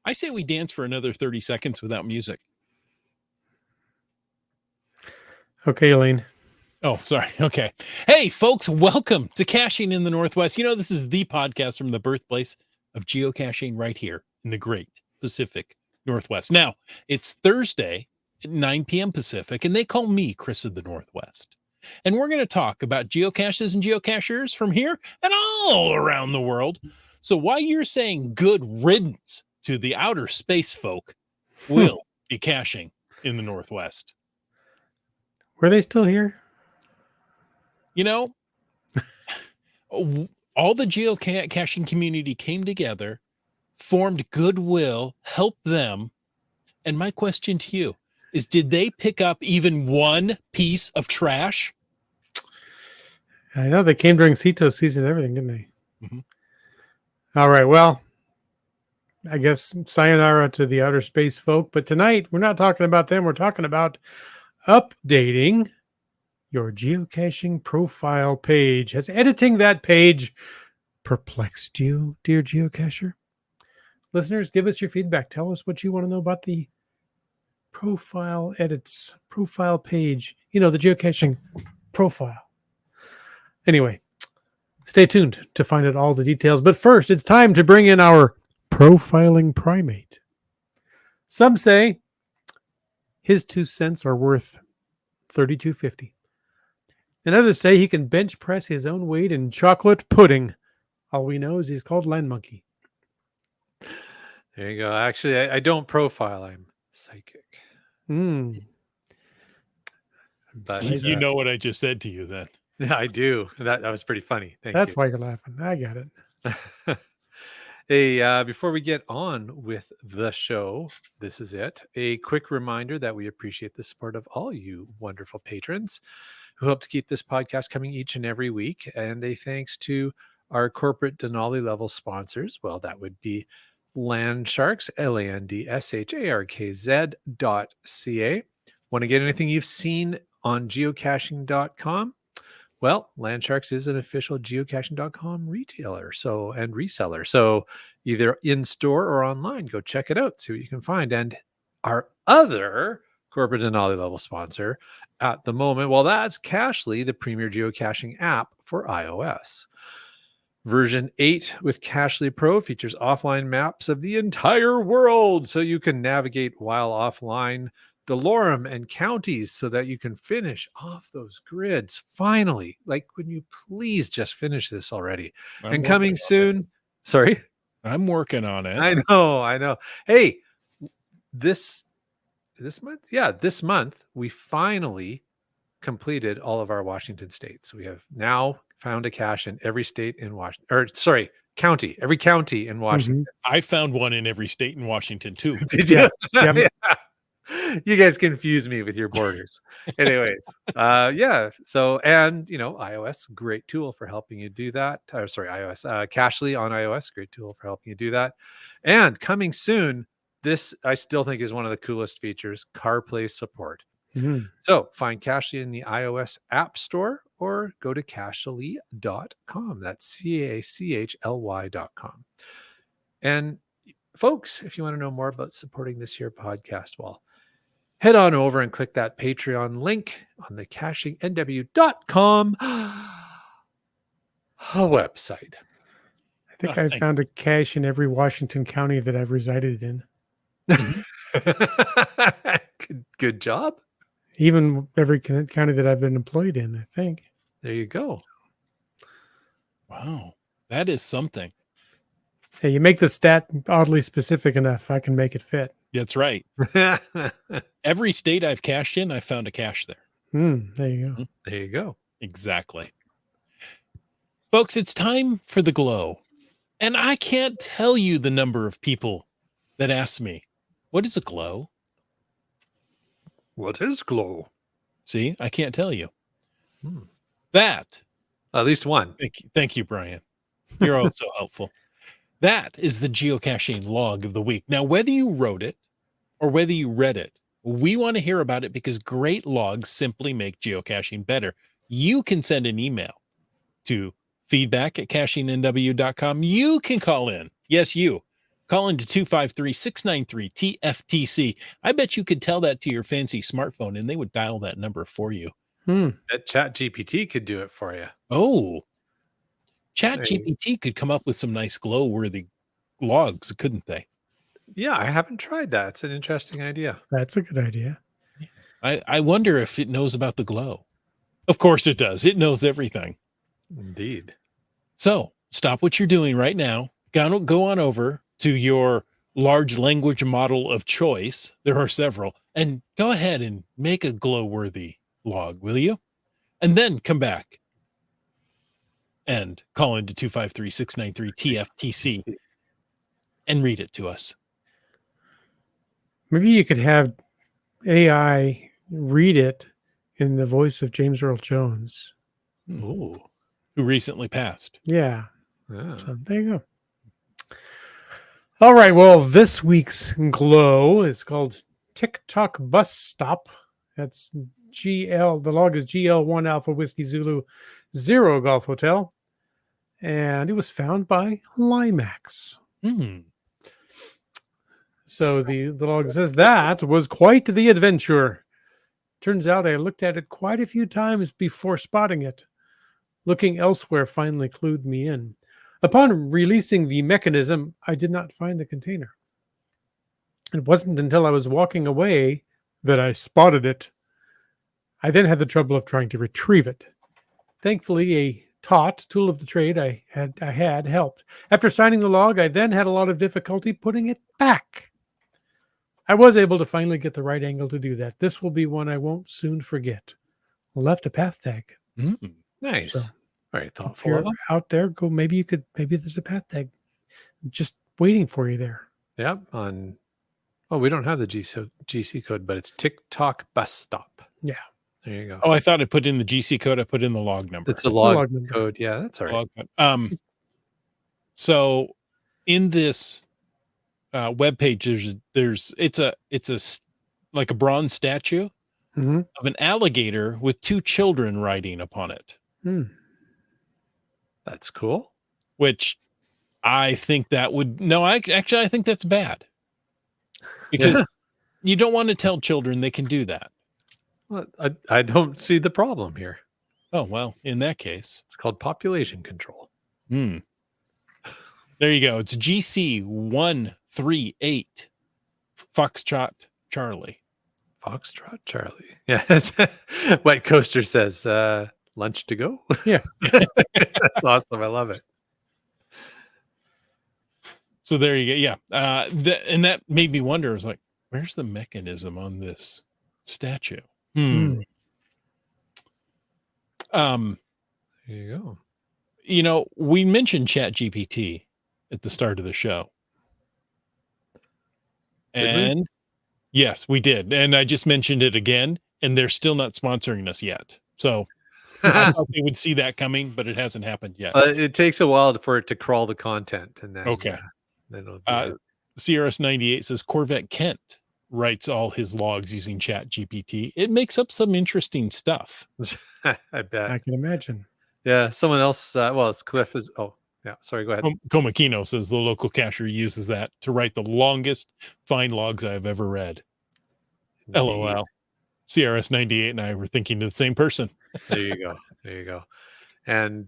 I say we dance for another 30 seconds without music. Okay, Elaine. Oh, sorry. Okay. Hey, folks, welcome to Caching in the Northwest. You know, this is the podcast from the birthplace of geocaching right here in the great Pacific Northwest. Now, it's Thursday at 9 p.m. Pacific, and they call me Chris of the Northwest. And we're going to talk about geocaches and geocachers from here and all around the world. So while you're saying good riddance to the outer space folk, we'll be caching in the Northwest. Were they still here? You know, all the geocaching community came together, formed goodwill, helped them. And my question to you is, did they pick up even one piece of trash? I know they came during Cito season and everything, didn't they? Mm-hmm. All right. Well, I guess sayonara to the outer space folk. But tonight, we're not talking about them. We're talking about updating your geocaching profile page. Has editing that page perplexed you, dear geocacher? Listeners, give us your feedback. Tell us what you want to know about the profile edits, profile page, the geocaching profile. Anyway, stay tuned to find out all the details. But first, it's time to bring in our profiling primate. Some say his 2 cents are worth $32.50. And others say he can bench press his own weight in chocolate pudding. All we know is he's called Land Monkey. There you go. Actually, I don't profile. I'm psychic. But you know what I just said to you then. Yeah, I do. That was pretty funny. That's why you're laughing. I got it. Hey, before we get on with the show, this is it. A quick reminder that we appreciate the support of all you wonderful patrons who help to keep this podcast coming each and every week. And a thanks to our corporate Denali level sponsors. Well, that would be Landsharks, LANDSHARKZ.ca. Want to get anything you've seen on geocaching.com? Well, Landsharks is an official geocaching.com retailer and reseller. So either in store or online, go check it out, see what you can find. And our other corporate Denali level sponsor at the moment, well, that's Cachly, the premier geocaching app for iOS. Version 8 with Cachly Pro features offline maps of the entire world, so you can navigate while offline Delorme and counties so that you can finish off those grids. Finally, would you please just finish this already? And coming soon. Sorry? I'm working on it. I know. Hey, this month? Yeah, this month we finally completed all of our Washington states. We have now found a cache in every state in county, every county in Washington. Mm-hmm. I found one in every state in Washington too. Did you? Yeah. You guys confuse me with your borders. Anyways, yeah. So, and iOS, great tool for helping you do that. iOS, Cachly on iOS, great tool for helping you do that. And coming soon, this I still think is one of the coolest features: CarPlay support. Mm-hmm. So find Cachly in the iOS App Store or go to cachly.com. That's CACHLY.com. And folks, if you want to know more about supporting this here podcast, well, head on over and click that Patreon link on the cachingnw.com website. I think I've found a cache in every Washington county that I've resided in. Good job. Even every county that I've been employed in, I think. There you go. Wow. That is something. Hey, you make the stat oddly specific enough, I can make it fit. That's right. Every state I've cached in, I found a cache there. There you go. There you go. Exactly. Folks, it's time for the glow. And I can't tell you the number of people that ask me, what is a glow? What is glow? See, I can't tell you. That. At least one. Thank you, Brian. You're also helpful. That is the geocaching log of the week. Now, whether you wrote it or whether you read it, we want to hear about it because great logs simply make geocaching better. You can send an email to feedback@cachingnw.com. You can call in. Yes, you. Call into 253-693-TFTC. I bet you could tell that to your fancy smartphone and they would dial that number for you. That Chat GPT could do it for you. Oh, Chat Hey. GPT could come up with some nice glow-worthy logs, couldn't they? Yeah, I haven't tried that. It's an interesting idea. That's a good idea. I wonder if it knows about the glow. Of course it does. It knows everything. Indeed. So stop what you're doing right now. Go on over to your large language model of choice. There are several. And go ahead and make a glow-worthy log, will you? And then come back and call into 253-693-TFTC and read it to us. Maybe you could have AI read it in the voice of James Earl Jones. Ooh. Who recently passed. Yeah. Yeah. So there you go. All right. Well, this week's glow is called TikTok Bus Stop. That's GL. The log is GL1 Alpha Whiskey Zulu 0 Golf Hotel. And it was found by Limax. So the log says that was quite the adventure. Turns out I looked at it quite a few times before spotting it. Looking elsewhere finally clued me in. Upon releasing the mechanism, I did not find the container. It wasn't until I was walking away that I spotted it. I then had the trouble of trying to retrieve it. Thankfully, a taut tool of the trade I had helped. After signing the log, I then had a lot of difficulty putting it back. I was able to finally get the right angle to do that. This will be one I won't soon forget. Left a path tag. Nice. So, Very if thoughtful. you're of them. out there, go. Maybe there's a path tag just waiting for you there. Yep. We don't have the GC code, but it's TikTok Bus Stop. Yeah. There you go. Oh, I thought I put in the GC code. I put in the log number. It's a log log number. code. Yeah, that's all right. Log code. So in this web page, it's like a bronze statue Mm-hmm. of an alligator with two children riding upon it, That's cool. which I think that would I think that's bad because you don't want to tell children they can do that. Well, I don't see the problem here. Oh, well, in that case, It's called population control. there you go. It's GC 138 Foxtrot Charlie. Foxtrot Charlie. Yes. White Coaster says, lunch to go. Yeah. That's awesome. I love it. So there you go. Yeah. And that made me wonder, I was like, where's the mechanism on this statue? There you go. We mentioned Chat GPT at the start of the show. Did we? And yes, we did. And I just mentioned it again, and they're still not sponsoring us yet. So I thought they would see that coming, but it hasn't happened yet. It takes a while for it to crawl the content, and then Okay. Then it'll be CRS98 says Corvette Kent writes all his logs using Chat GPT. It makes up some interesting stuff. I bet. I can imagine. Yeah. Someone else. It's Cliff. Oh, yeah. Sorry. Go ahead. Komakino says the local cacher uses that to write the longest find logs I've ever read. Indeed. LOL. CRS98 and I were thinking of the same person. There you go. There you go. And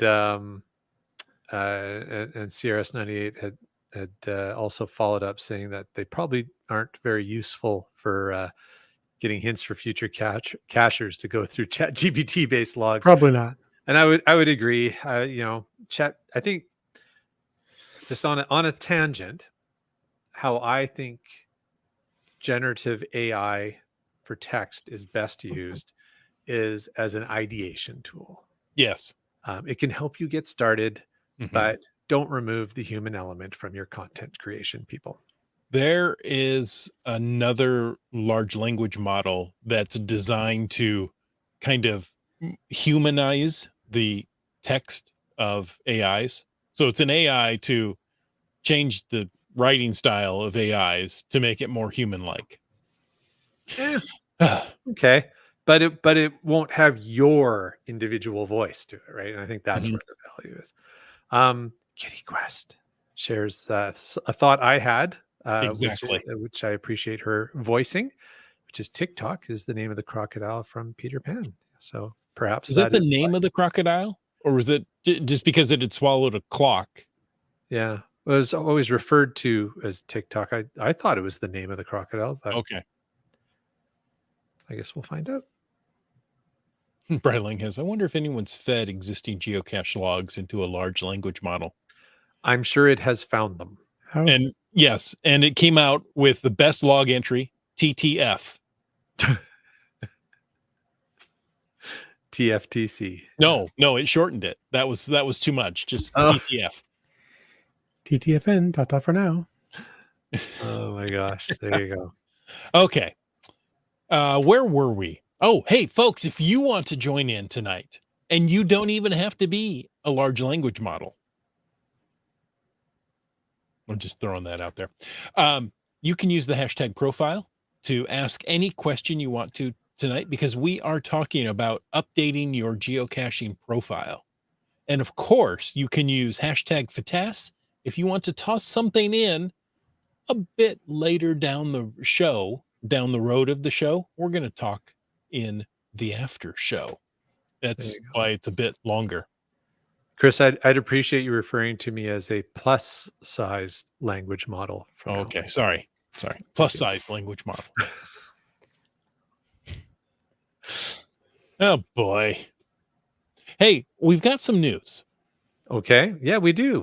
CRS98 had also followed up saying that they probably aren't very useful for getting hints for future cachers to go through Chat GPT based logs. Probably not. And I would agree. Chat. I think just on a tangent, how I think generative AI for text is best used is as an ideation tool. Yes. It can help you get started, Mhm. but don't remove the human element from your content creation, people. There is another large language model that's designed to kind of humanize the text of AIs. So it's an AI to change the writing style of AIs to make it more human-like. Okay. But it won't have your individual voice to it, right? And I think that's Mhm. where the value is. Kitty Quest. shares a thought I had, Exactly. which I appreciate her voicing, which is TikTok is the name of the crocodile from Peter Pan. So perhaps Is that that the is why. name of the crocodile, or was it just because it had swallowed a clock? Yeah. It was always referred to as TikTok. I thought it was the name of the crocodile, but Okay. I guess we'll find out. Breiling has. I wonder if anyone's fed existing geocache logs into a large language model. I'm sure it has found them. How? And yes, and it came out with the best log entry, TTF. TFTC. No, it shortened it. That was too much. Just Oh. TTF. TTFN, ta for now. Oh my gosh. There you go. Okay. Where were we? Oh, hey, folks, if you want to join in tonight, and you don't even have to be a large language model. I'm just throwing that out there. You can use the hashtag profile to ask any question you want to tonight, because we are talking about updating your geocaching profile. And of course, you can use hashtag FATAS if you want to toss something in a bit later down the road of the show. We're going to talk in the after show. That's why it's a bit longer. Chris, I'd appreciate you referring to me as a plus sized language model. From now Okay. on. Sorry. Plus size language model. Oh boy. Hey, we've got some news. Okay. Yeah, we do.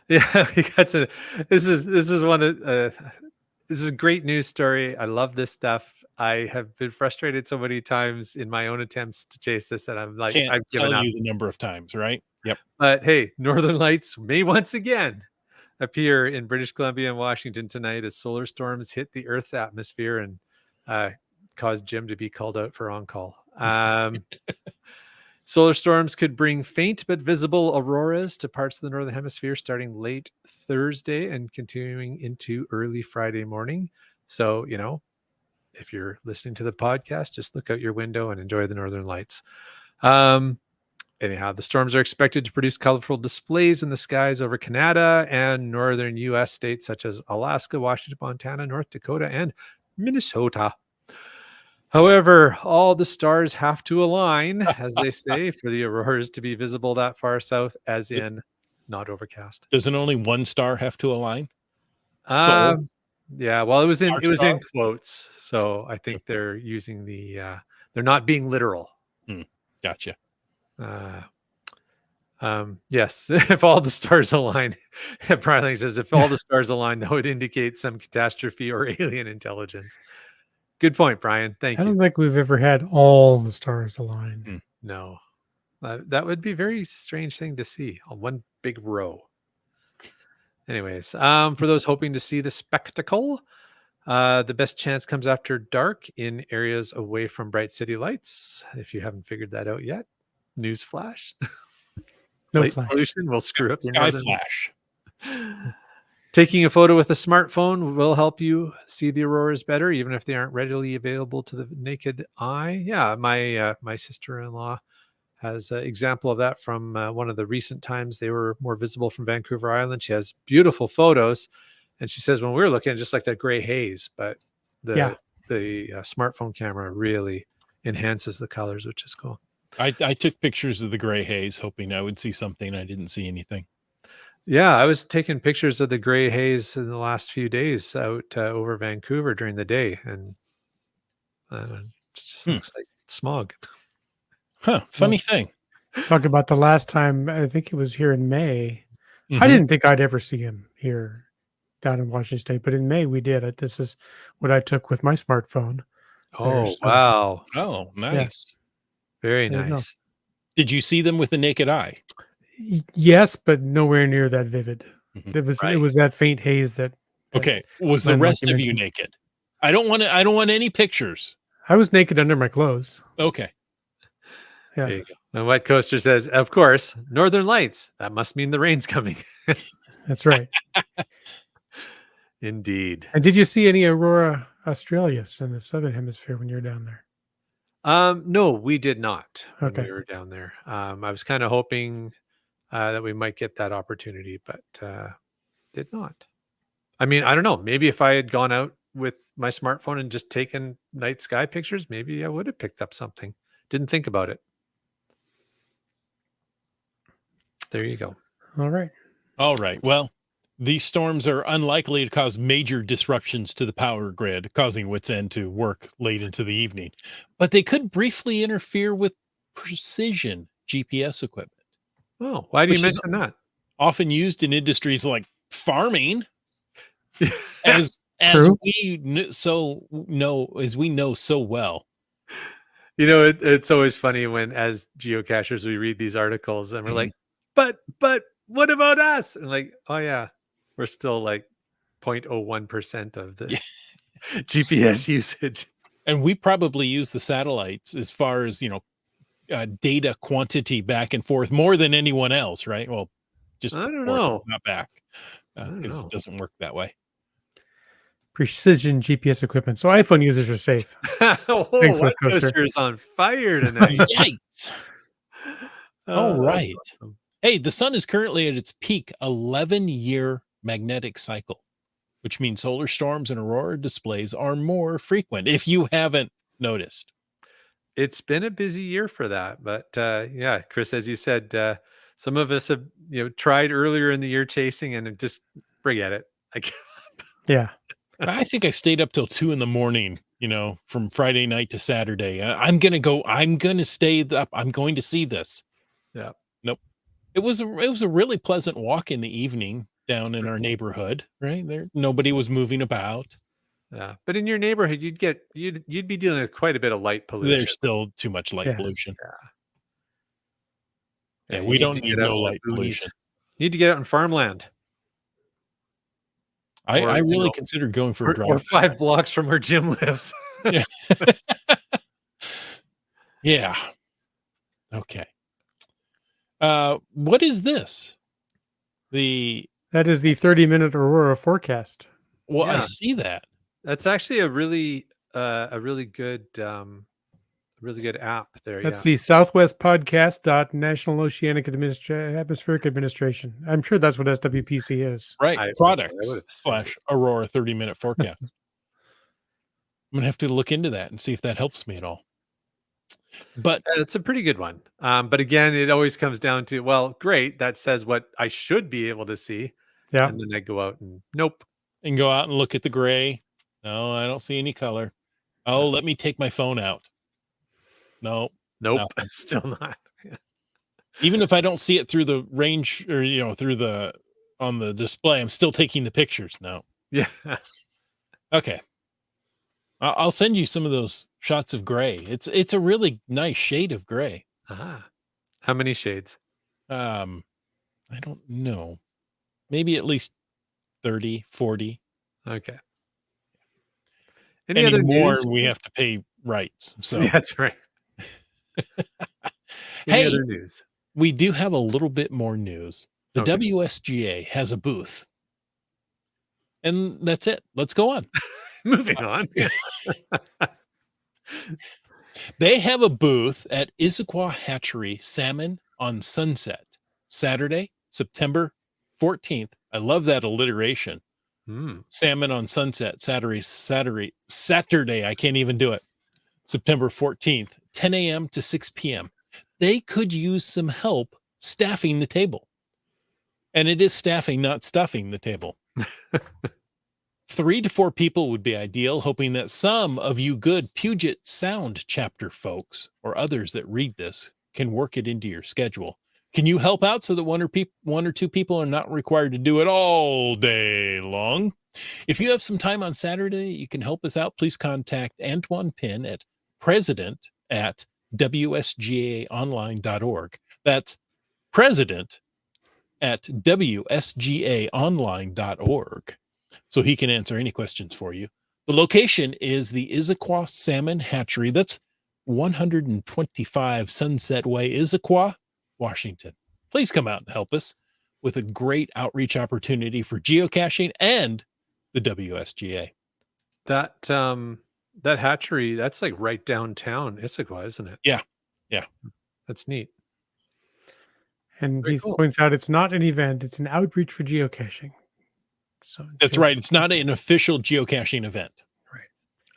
Yeah, we got to. This is one of this is a great news story. I love this stuff. I have been frustrated so many times in my own attempts to chase this, and I'm like, Can't I've given tell up. you the number of times, right? Yep. But hey, Northern Lights may once again appear in British Columbia and Washington tonight as solar storms hit the Earth's atmosphere and caused Jim to be called out for on-call. Solar storms could bring faint but visible auroras to parts of the Northern Hemisphere starting late Thursday and continuing into early Friday morning. So, if you're listening to the podcast, just look out your window and enjoy the Northern Lights. Anyhow, the storms are expected to produce colorful displays in the skies over Canada and northern U.S. states such as Alaska, Washington, Montana, North Dakota, and Minnesota. However, all the stars have to align, as they say, for the auroras to be visible that far south, as in not overcast. Doesn't only one star have to align? Yeah, well, it was in Star? quotes, so I think they're using they're not being literal. Gotcha. Yes, if all the stars align, Brian says, if all the stars align, that would indicate some catastrophe or alien intelligence. Good point, Brian. Thank you. I don't think we've ever had all the stars align. No, that would be a very strange thing to see on one big row. Anyways, for those hoping to see the spectacle, the best chance comes after dark in areas away from bright city lights. If you haven't figured that out yet, news flash. No Light flash. pollution will screw up your Sky northern. flash. Taking a photo with a smartphone will help you see the auroras better, even if they aren't readily available to the naked eye. Yeah, my sister-in-law has an example of that from one of the recent times they were more visible from Vancouver Island. She has beautiful photos, and she says when we were looking, just like that gray haze, but the smartphone camera really enhances the colors, which is cool. I took pictures of the gray haze, hoping I would see something. I didn't see anything. Yeah, I was taking pictures of the gray haze in the last few days out over Vancouver during the day, and it just looks like smog. Huh. Funny thing. Talk about the last time, I think it was here in May. Mm-hmm. I didn't think I'd ever see him here down in Washington State, but in May we did it. This is what I took with my smartphone. Oh, so- wow. Oh, nice. Very There you go. nice. Did you see them with the naked eye? Yes, but nowhere near that vivid. Mhm. It Right. was that faint haze that Okay. Was the Glenn, like rest you of you mentioned. naked? I don't want any pictures. I was naked under my clothes. Okay. Yeah. There you go. And White Coaster says, of course, Northern Lights. That must mean the rain's coming. That's right. Indeed. And did you see any Aurora Australis in the southern hemisphere when you were down there? No, we did not when Okay. we were down there. I was kind of hoping that we might get that opportunity, but did not. I mean, I don't know. Maybe if I had gone out with my smartphone and just taken night sky pictures, maybe I would have picked up something. Didn't think about it. There you go. All right. All right. Well, these storms are unlikely to cause major disruptions to the power grid, causing Wits End to work late into the evening. But they could briefly interfere with precision GPS equipment, Oh, why do you which is mention that? often used in industries like farming, as True. we know so well. You know, it's always funny when, as geocachers, we read these articles and we're like, but what about us? And like, oh yeah, we're still like 0.01% of the GPS usage. And we probably use the satellites as far as, data quantity back and forth more than anyone else, right? Well, just I don't forth, know. not back, I don't because know. it doesn't work that way. Precision GPS equipment. So iPhone users are safe. Oh, Thanks, West West Coaster. Coaster is on fire tonight. Yikes! All That's right. awesome. Hey, the sun is currently at its peak 11-year magnetic cycle, which means solar storms and aurora displays are more frequent, if you haven't noticed. It's been a busy year for that, but yeah, Chris, as you said, some of us have tried earlier in the year chasing, and just forget it. Yeah. I think I stayed up till 2 a.m, from Friday night to Saturday. I'm going to stay up. I'm going to see this. Yeah. Nope. It was a really pleasant walk in the evening down in our neighborhood, right? Nobody was moving about. Yeah, but in your neighborhood, you'd be dealing with quite a bit of light pollution. There's still too much light Yeah. pollution. Yeah, Yeah, you we need don't to need get out no in the light boonies. pollution. You need to get out in farmland, I or, really considered going for a drive. or 5 blocks from where Jim lives. Yeah. Yeah. Okay. What is this? That is the 30-minute aurora forecast. Well, I Yeah. see that. That's actually a really good app there. That's Yeah. the Southwest Podcast National Oceanic Atmospheric Administration. I'm sure that's what SWPC is. Right. That's what I Products would've said. / Aurora 30-minute forecast. I'm going to have to look into that and see if that helps me at all. But It's a pretty good one. But again, it always comes down to, well, great. That says what I should be able to see. Yeah. And then I go out and nope. and go out and look at the gray. No, I don't see any color. Oh, let me take my phone out. No, Nope. nothing. Still not. Even if I don't see it through the range or on the display, I'm still taking the pictures. No. Yeah. Okay. I'll send you some of those shots of gray. It's a really nice shade of gray. Aha. How many shades? I don't know. Maybe at least 30, 40. Okay. Any other more, news? we have to pay rights. So Yeah, that's right. Hey, Other news? we do have a little bit more news. The Okay. WSGA has a booth. And that's it. Let's go on. Moving on. They have a booth at Issaquah Hatchery Salmon on Sunset, Saturday, September 14th. I love that alliteration. Salmon on Sunset, Saturday. I can't even do it. September 14th, 10 a.m. to 6 p.m. They could use some help staffing the table. And it is staffing, not stuffing the table. 3 to 4 people would be ideal, hoping that some of you good Puget Sound chapter folks or others that read this can work it into your schedule. Can you help out so that one or two people are not required to do it all day long? If you have some time on Saturday, you can help us out. Please contact Antoine Pinn at president@wsgaonline.org. That's president@wsgaonline.org. So he can answer any questions for you. The location is the Issaquah Salmon Hatchery. That's 125 Sunset Way, Issaquah, Washington. Please come out and help us with a great outreach opportunity for geocaching and the WSGA. That hatchery, that's like right downtown Issaquah, isn't it? Yeah. That's neat. And Very he cool. points out it's not an event; it's an outreach for geocaching. So That's right. It's not an official geocaching event.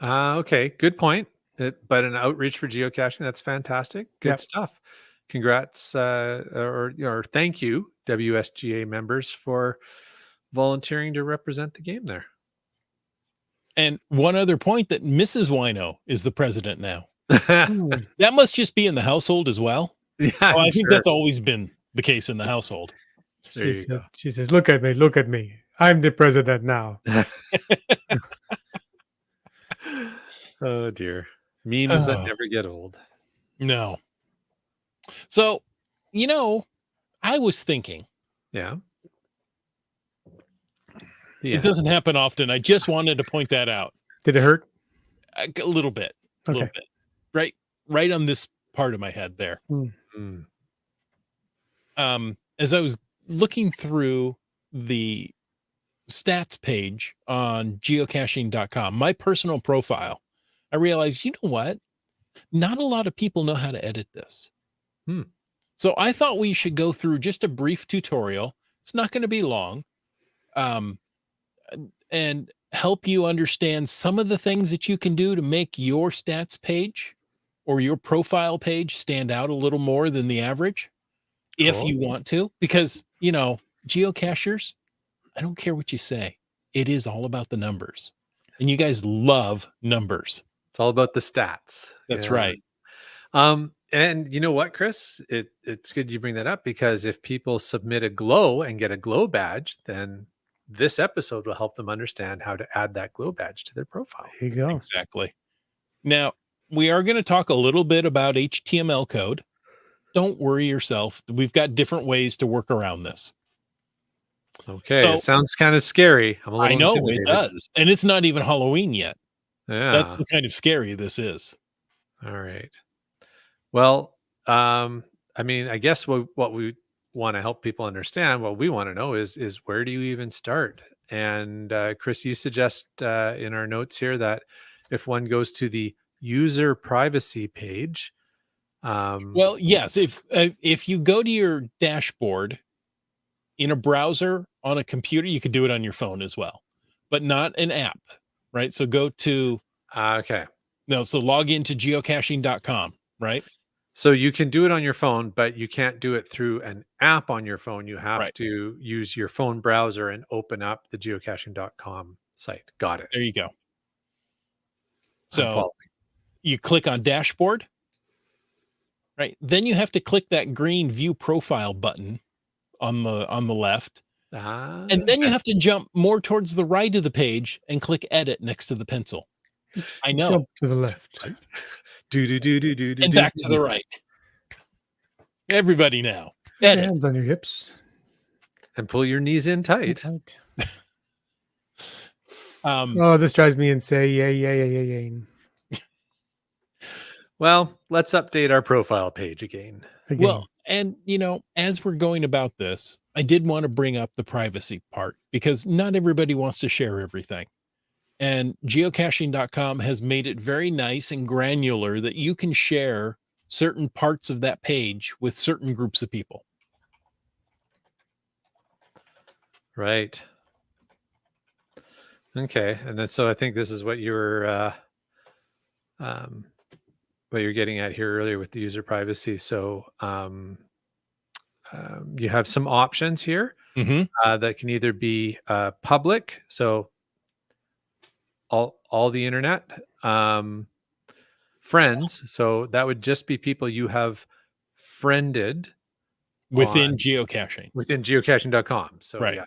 Okay, good point. But an outreach for geocaching, that's fantastic. Good Yep. stuff. Congrats, or thank you, WSGA members, for volunteering to represent the game there. And one other point, that Mrs. Wino is the president now. Hmm. That must just be in the household as well. Yeah, Oh, I I'm think sure. that's always been the case in the household. There you go. She says, look at me. I'm the president now." Oh dear. Memes that Oh, never get old. no. So, I was thinking, Yeah. it doesn't happen often. I just wanted to point that out. Did it hurt? A little bit, Okay. right on this part of my head there. Mm. As I was looking through the stats page on geocaching.com, my personal profile, I realized, you know what? Not a lot of people know how to edit this. Hmm. So I thought we should go through just a brief tutorial. It's not going to be long. And help you understand some of the things that you can do to make your stats page or your profile page stand out a little more than the average, if Cool. you want to, because, geocachers, I don't care what you say. It is all about the numbers. And you guys love numbers. It's all about the stats. That's Yeah. right. And you know what, Chris? It's good you bring that up, because if people submit a glow and get a glow badge, then this episode will help them understand how to add that glow badge to their profile. There you go. Exactly. Now, we are going to talk a little bit about HTML code. Don't worry yourself. We've got different ways to work around this. Okay, So- it sounds kind of scary. I'm a little I know it intimidated. does. And it's not even Halloween yet. Yeah. That's the kind of scary this is. All right. Well, I mean, I guess what we want to help people understand, what we want to know is where do you even start? And Chris, you suggest in our notes here that if one goes to the user privacy page, Well, yes, if you go to your dashboard in a browser on a computer, you could do it on your phone as well, but not an app, right? So go to okay. so log into geocaching.com, right? So you can do it on your phone, but you can't do it through an app on your phone. You have Right. to use your phone browser and open up the geocaching.com site. Got it. There you go. I'm So following. you click on dashboard, right? Then you have to click that green view profile button on the left. And then you Okay. have to jump more towards the right of the page and click edit next to the pencil. I know. Jump to the left. And back to the right. Everybody now. Edit. Hands on your hips. And pull your knees in tight. Tight. Um, Oh, this drives me insane. Yeah. Well, let's update our profile page again. well, and as we're going about this, I did want to bring up the privacy part, because not everybody wants to share everything. And geocaching.com has made it very nice and granular that you can share certain parts of that page with certain groups of people. Right. Okay. And then, so I think this is what you were what you're getting at here earlier with the user privacy. So you have some options here that can either be public, so all the internet, friends, so that would just be people you have friended Within geocaching. within geocaching.com. So Right. yeah.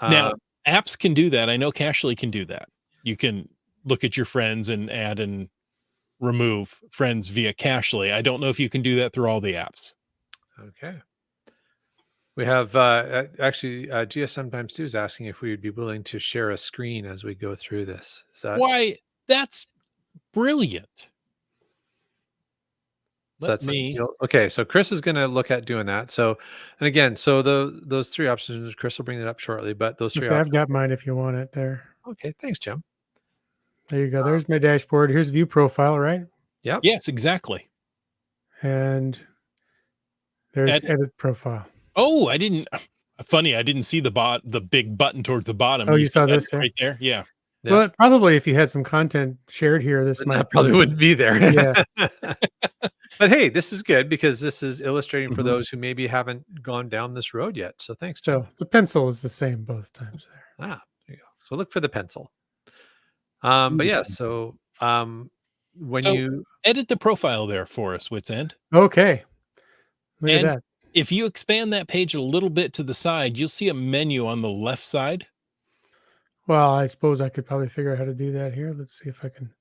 Now, apps can do that. I know Cachly can do that. You can look at your friends and add and remove friends via Cachly. I don't know if you can do that through all the apps. Okay. We have actually GS sometimes too is asking if we would be willing to share a screen as we go through this. Is that, Why, that's brilliant. so Let that's me. okay. So Chris is going to look at doing that. So, and again, so those three options, Chris will bring it up shortly, but those three I've options. got mine if you want it there. Okay. Thanks, Jim. There you go. There's my dashboard. Here's view profile, right? Yep. Yes, exactly. And there's edit profile. Oh, I didn't. Funny, I didn't see the big button towards the bottom. Oh, you see saw that this there? right there? Yeah. Yeah. Well, probably if you had some content shared here, this Then might that probably wouldn't be there. Yeah. But hey, this is good because this is illustrating for Mhm. those who maybe haven't gone down this road yet. So thanks, Tim. So the pencil is the same both times there. There you go. So look for the pencil. But yeah, so when So you edit the profile there for us, Wits End. Okay. Look at And that. if you expand that page a little bit to the side, you'll see a menu on the left side. Well, I suppose I could probably figure out how to do that here. Let's see if I can.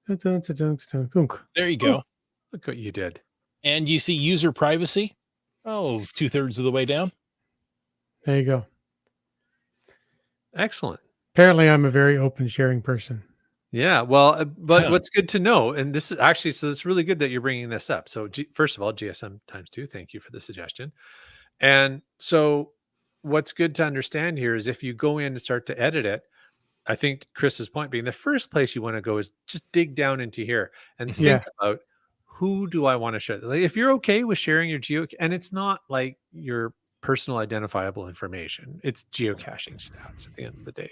Thunk. There you Oh, go. look what you did. And you see user privacy. Oh, 2/3 of the way down. There you go. Excellent. Apparently, I'm a very open sharing person. Yeah, well, but Yeah. what's good to know, and this is actually, so it's really good that you're bringing this up. So, first of all, GSM times two, thank you for the suggestion. And so, what's good to understand here is if you go in and start to edit it, I think Chris's point being the first place you want to go is just dig down into here and think Yeah. about who do I want to share. Like, if you're okay with sharing your and it's not like your personal identifiable information, it's geocaching stats at the end of the day.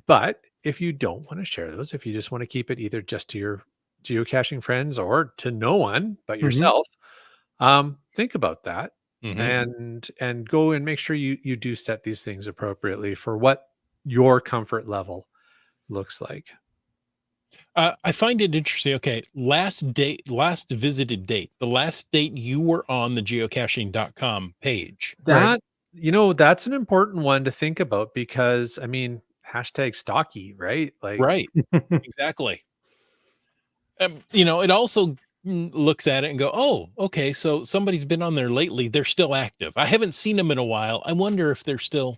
But if you don't want to share those, if you just want to keep it either just to your geocaching friends or to no one but Mhm. yourself, think about that Mhm. and go and make sure you do set these things appropriately for what your comfort level looks like. I find it interesting. Okay, last visited date, the last date you were on the geocaching.com page. Right. That that's an important one to think about because I mean hashtag stocky, right? Like Right. Exactly. It also looks at it and go, oh, okay, so somebody's been on there lately. They're still active. I haven't seen them in a while. I wonder if they're still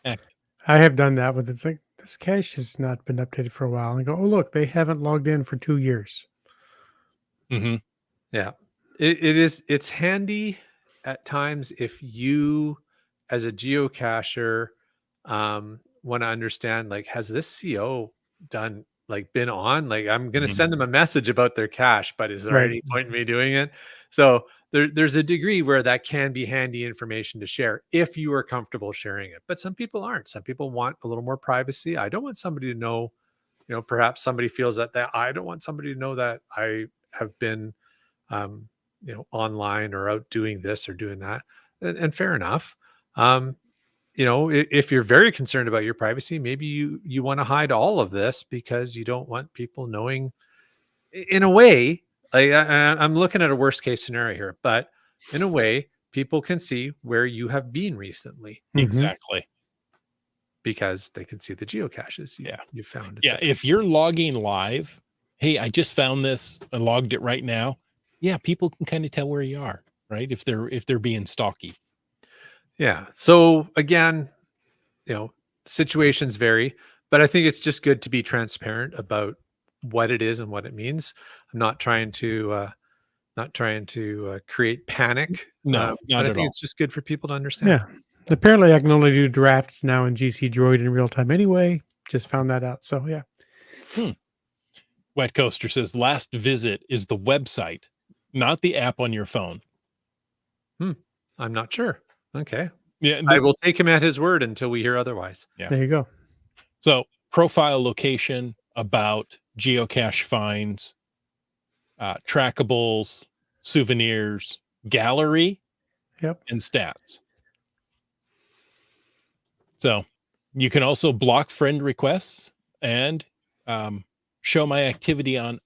active. I have done that with it's like this cache has not been updated for a while. And I go, oh look, they haven't logged in for 2 years. Hmm. yeah. It's handy at times if you as a geocacher want to understand like has this CO done like been on like I'm going to Mhm. send them a message about their cache but is there Right. any point in me doing it? So there's a degree where that can be handy information to share if you are comfortable sharing it, but some people aren't. Some people want a little more privacy. I don't want somebody to know, perhaps somebody feels that I don't want somebody to know that I have been um, online or out doing this or doing that. And fair enough. If you're very concerned about your privacy, maybe you want to hide all of this because you don't want people knowing. In a way, like I'm looking at a worst case scenario here, but in a way, people can see where you have been recently Mhm. Exactly. because they can see the geocaches Yeah. you found. Yeah. etc. If you're logging live, hey, I just found this. I logged it right now. Yeah, people can kind of tell where you are, right? If they're being stalky. Yeah. So again, situations vary, but I think it's just good to be transparent about what it is and what it means. I'm not trying to create panic, No, but not I at think all. it's just good for people to understand. Yeah. Apparently, I can only do drafts now in GC Droid in real time anyway. Just found that out. So, yeah. Wet Coaster says last visit is the website, not the app on your phone. I'm not sure. Okay. Yeah. I will take him at his word until we hear otherwise. Yeah. There you go. So profile, location, about, geocache finds, trackables, souvenirs, gallery, Yep. and stats. So you can also block friend requests and show my activity on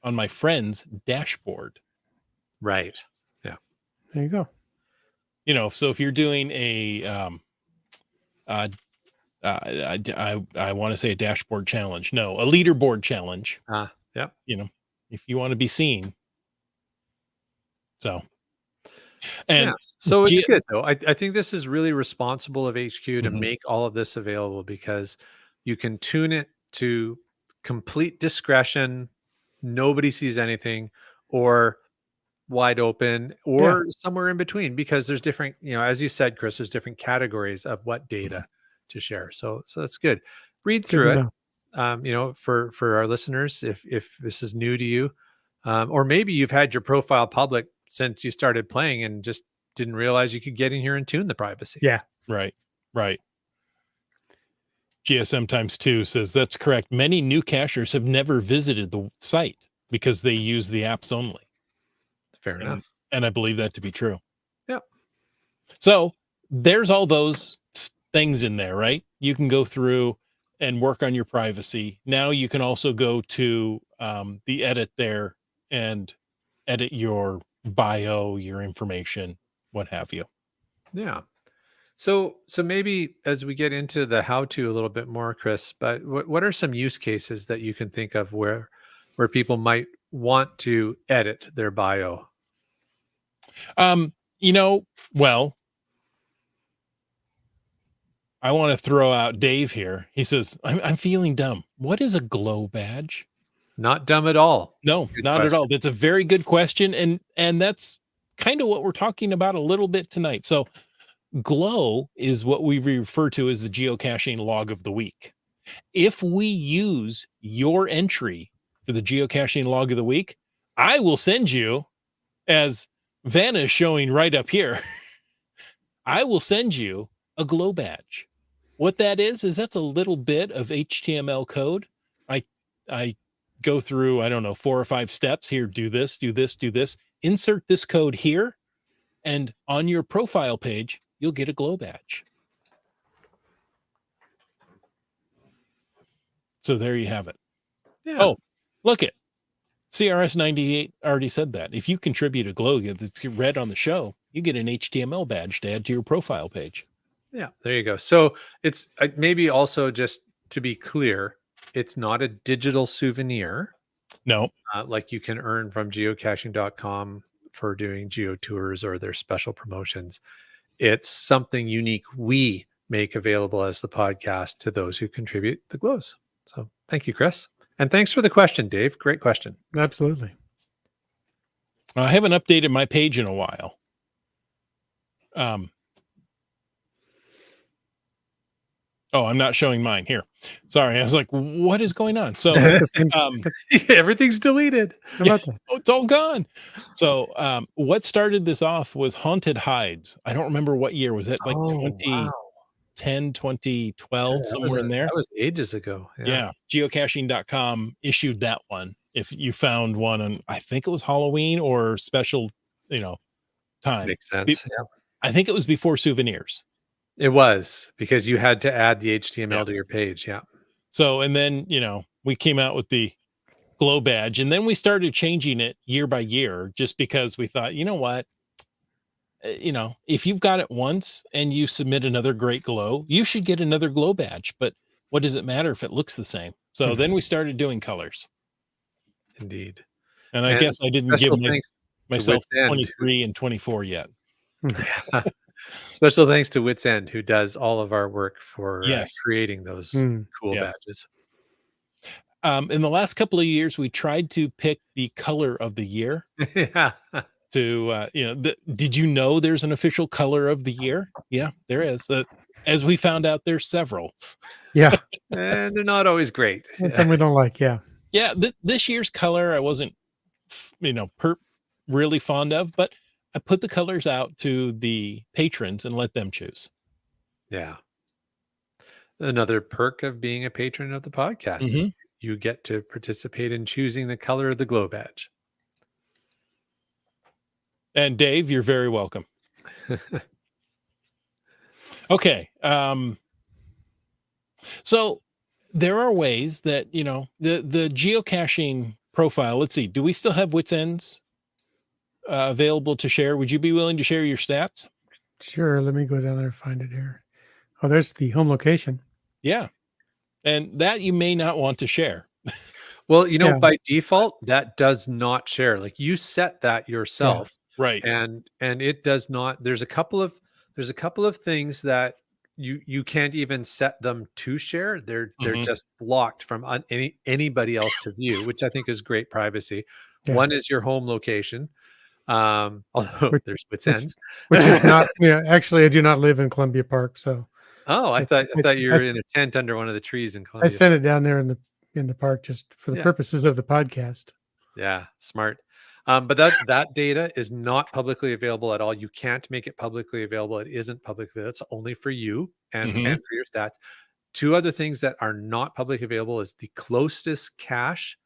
my friend's dashboard. Right. There you go. So if you're doing a I want to say a dashboard challenge. No, a leaderboard challenge. Yep. If you want to be seen. So, and Yeah. So it's Ge- good though. I think this is really responsible of HQ to Mhm. make all of this available because you can tune it to complete discretion. Nobody sees anything or wide open or somewhere in between because there's different, as you said, Chris, there's different categories of what data to share. So that's good. Read Good through to it. know. For our listeners, if this is new to you, or maybe you've had your profile public since you started playing and just didn't realize you could get in here and tune the privacy. Yeah. Right. GSM times 2 says that's correct. Many new cachers have never visited the site because they use the apps only. Fair enough. And I believe that to be true. Yep. So there's all those things in there, right? You can go through and work on your privacy. Now you can also go to the edit there and edit your bio, your information, what have you. Yeah. So maybe as we get into the how-to a little bit more, Chris, but what are some use cases that you can think of where people might want to edit their bio? Well, I want to throw out Dave here. He says, I'm feeling dumb. What is a glow badge? Not dumb at all. No, Good not question. at all. That's a very good question. And that's kind of what we're talking about a little bit tonight. So glow is what we refer to as the geocaching log of the week. If we use your entry for the geocaching log of the week, I will send you, as Vanna is showing right up here, I will send you a glow badge. What that is that's a little bit of HTML code. I go through, I don't know, 4 or 5 steps here. Do this, do this, do this. Insert this code here. And on your profile page, you'll get a glow badge. So there you have it. Yeah. Oh, look it. CRS 98 already said that. If you contribute a glow that's read on the show, you get an HTML badge to add to your profile page. Yeah, there you go. So it's maybe also, just to be clear, it's not a digital souvenir No. like you can earn from geocaching.com for doing geo tours or their special promotions. It's something unique we make available as the podcast to those who contribute the glows. So thank you, Chris. And thanks for the question, Dave. Great question. Absolutely. I haven't updated my page in a while. Oh, I'm not showing mine here. Sorry. I was like, what is going on? So That's the same. Everything's deleted. How about that? oh, it's all gone. So what started this off was Haunted Hides. I don't remember what year. Was that, like 2010, 2012, somewhere in there? That was ages ago. Yeah. Geocaching.com issued that one. If you found one on, I think it was Halloween or special, time. Makes sense. Yeah. I think it was before souvenirs. It was, because you had to add the HTML to your page. Yeah. So, and then, we came out with the glow badge, and then we started changing it year by year, just because we thought, you know what, if you've got it once and you submit another great glow, you should get another glow badge. But what does it matter if it looks the same? So then we started doing colors. Indeed. And I guess I didn't give myself Wits End. 23 and 24 yet. Special thanks to Wits End, who does all of our work for creating those cool badges. In the last couple of years, we tried to pick the color of the year. Yeah. Did you know there's an official color of the year? Yeah, there is. As we found out, there's several. Yeah. And they're not always great. And some we don't like. Yeah. Yeah. This year's color, I wasn't, really fond of, but I put the colors out to the patrons and let them choose. Yeah. Another perk of being a patron of the podcast is you get to participate in choosing the color of the glow badge. And Dave, you're very welcome. Okay. So there are ways that, the geocaching profile, let's see, do we still have Wits Ends available to share? Would you be willing to share your stats? Sure. Let me go down there and find it here. Oh, there's the home location. Yeah. And that you may not want to share. Well, by default, that does not share. Like, you set that yourself. Yeah, right. And it does not. There's a couple of things that you can't even set them to share. They're just blocked from anybody else to view, which I think is great privacy. Yeah. One is your home location. Although there's Wits Ends, which is not. Yeah, actually, I do not live in Columbia Park, so. Oh, I thought you were in a tent under one of the trees in Columbia. I sent it down there in the park just for the purposes of the podcast. Yeah, smart. But that data is not publicly available at all. You can't make it publicly available. It isn't publicly. That's only for you and Mhm. for your stats. Two other things that are not publicly available is the closest cache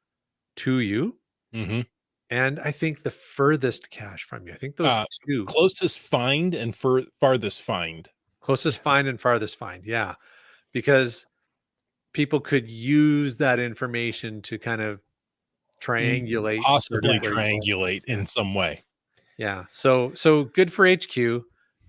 to you, Mhm. and I think the furthest cache from you. I think those Uh, two. Closest find and farthest find. Closest find and farthest find. Yeah. Because people could use that information to kind of triangulate sort of Possibly where you are. triangulate Yeah. in some way. Yeah. So good for HQ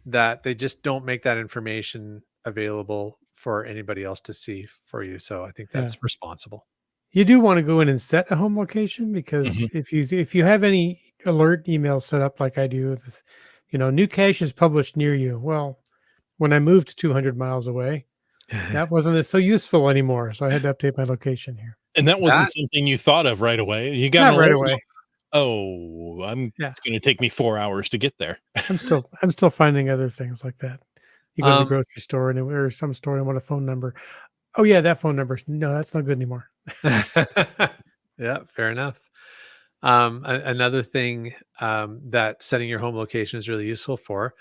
that they just don't make that information available for anybody else to see for you. So I think Yeah. that's responsible. You do want to go in and set a home location, because Mhm. if you have any alert emails set up like I do, new cache is published near you. Well, when I moved 200 miles away, that wasn't so useful anymore. So I had to update my location here. And that wasn't That something you thought of right away. You got Not an right alert. away. Oh, Yeah. it's going to take me 4 hours to get there. I'm still finding other things like that. You go to the um grocery store or some store and want a phone number. Oh yeah, that phone number. No, that's not good anymore. yeah, fair enough. Another thing that setting your home location is really useful for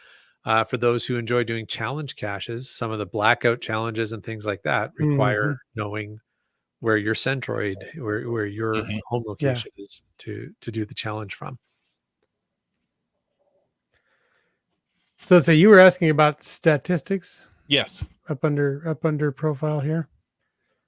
those who enjoy doing challenge caches. Some of the blackout challenges and things like that Mhm. require knowing where your centroid, where your Mhm. home Yeah. location is to do the challenge from. So you were asking about statistics Yes, up under profile here,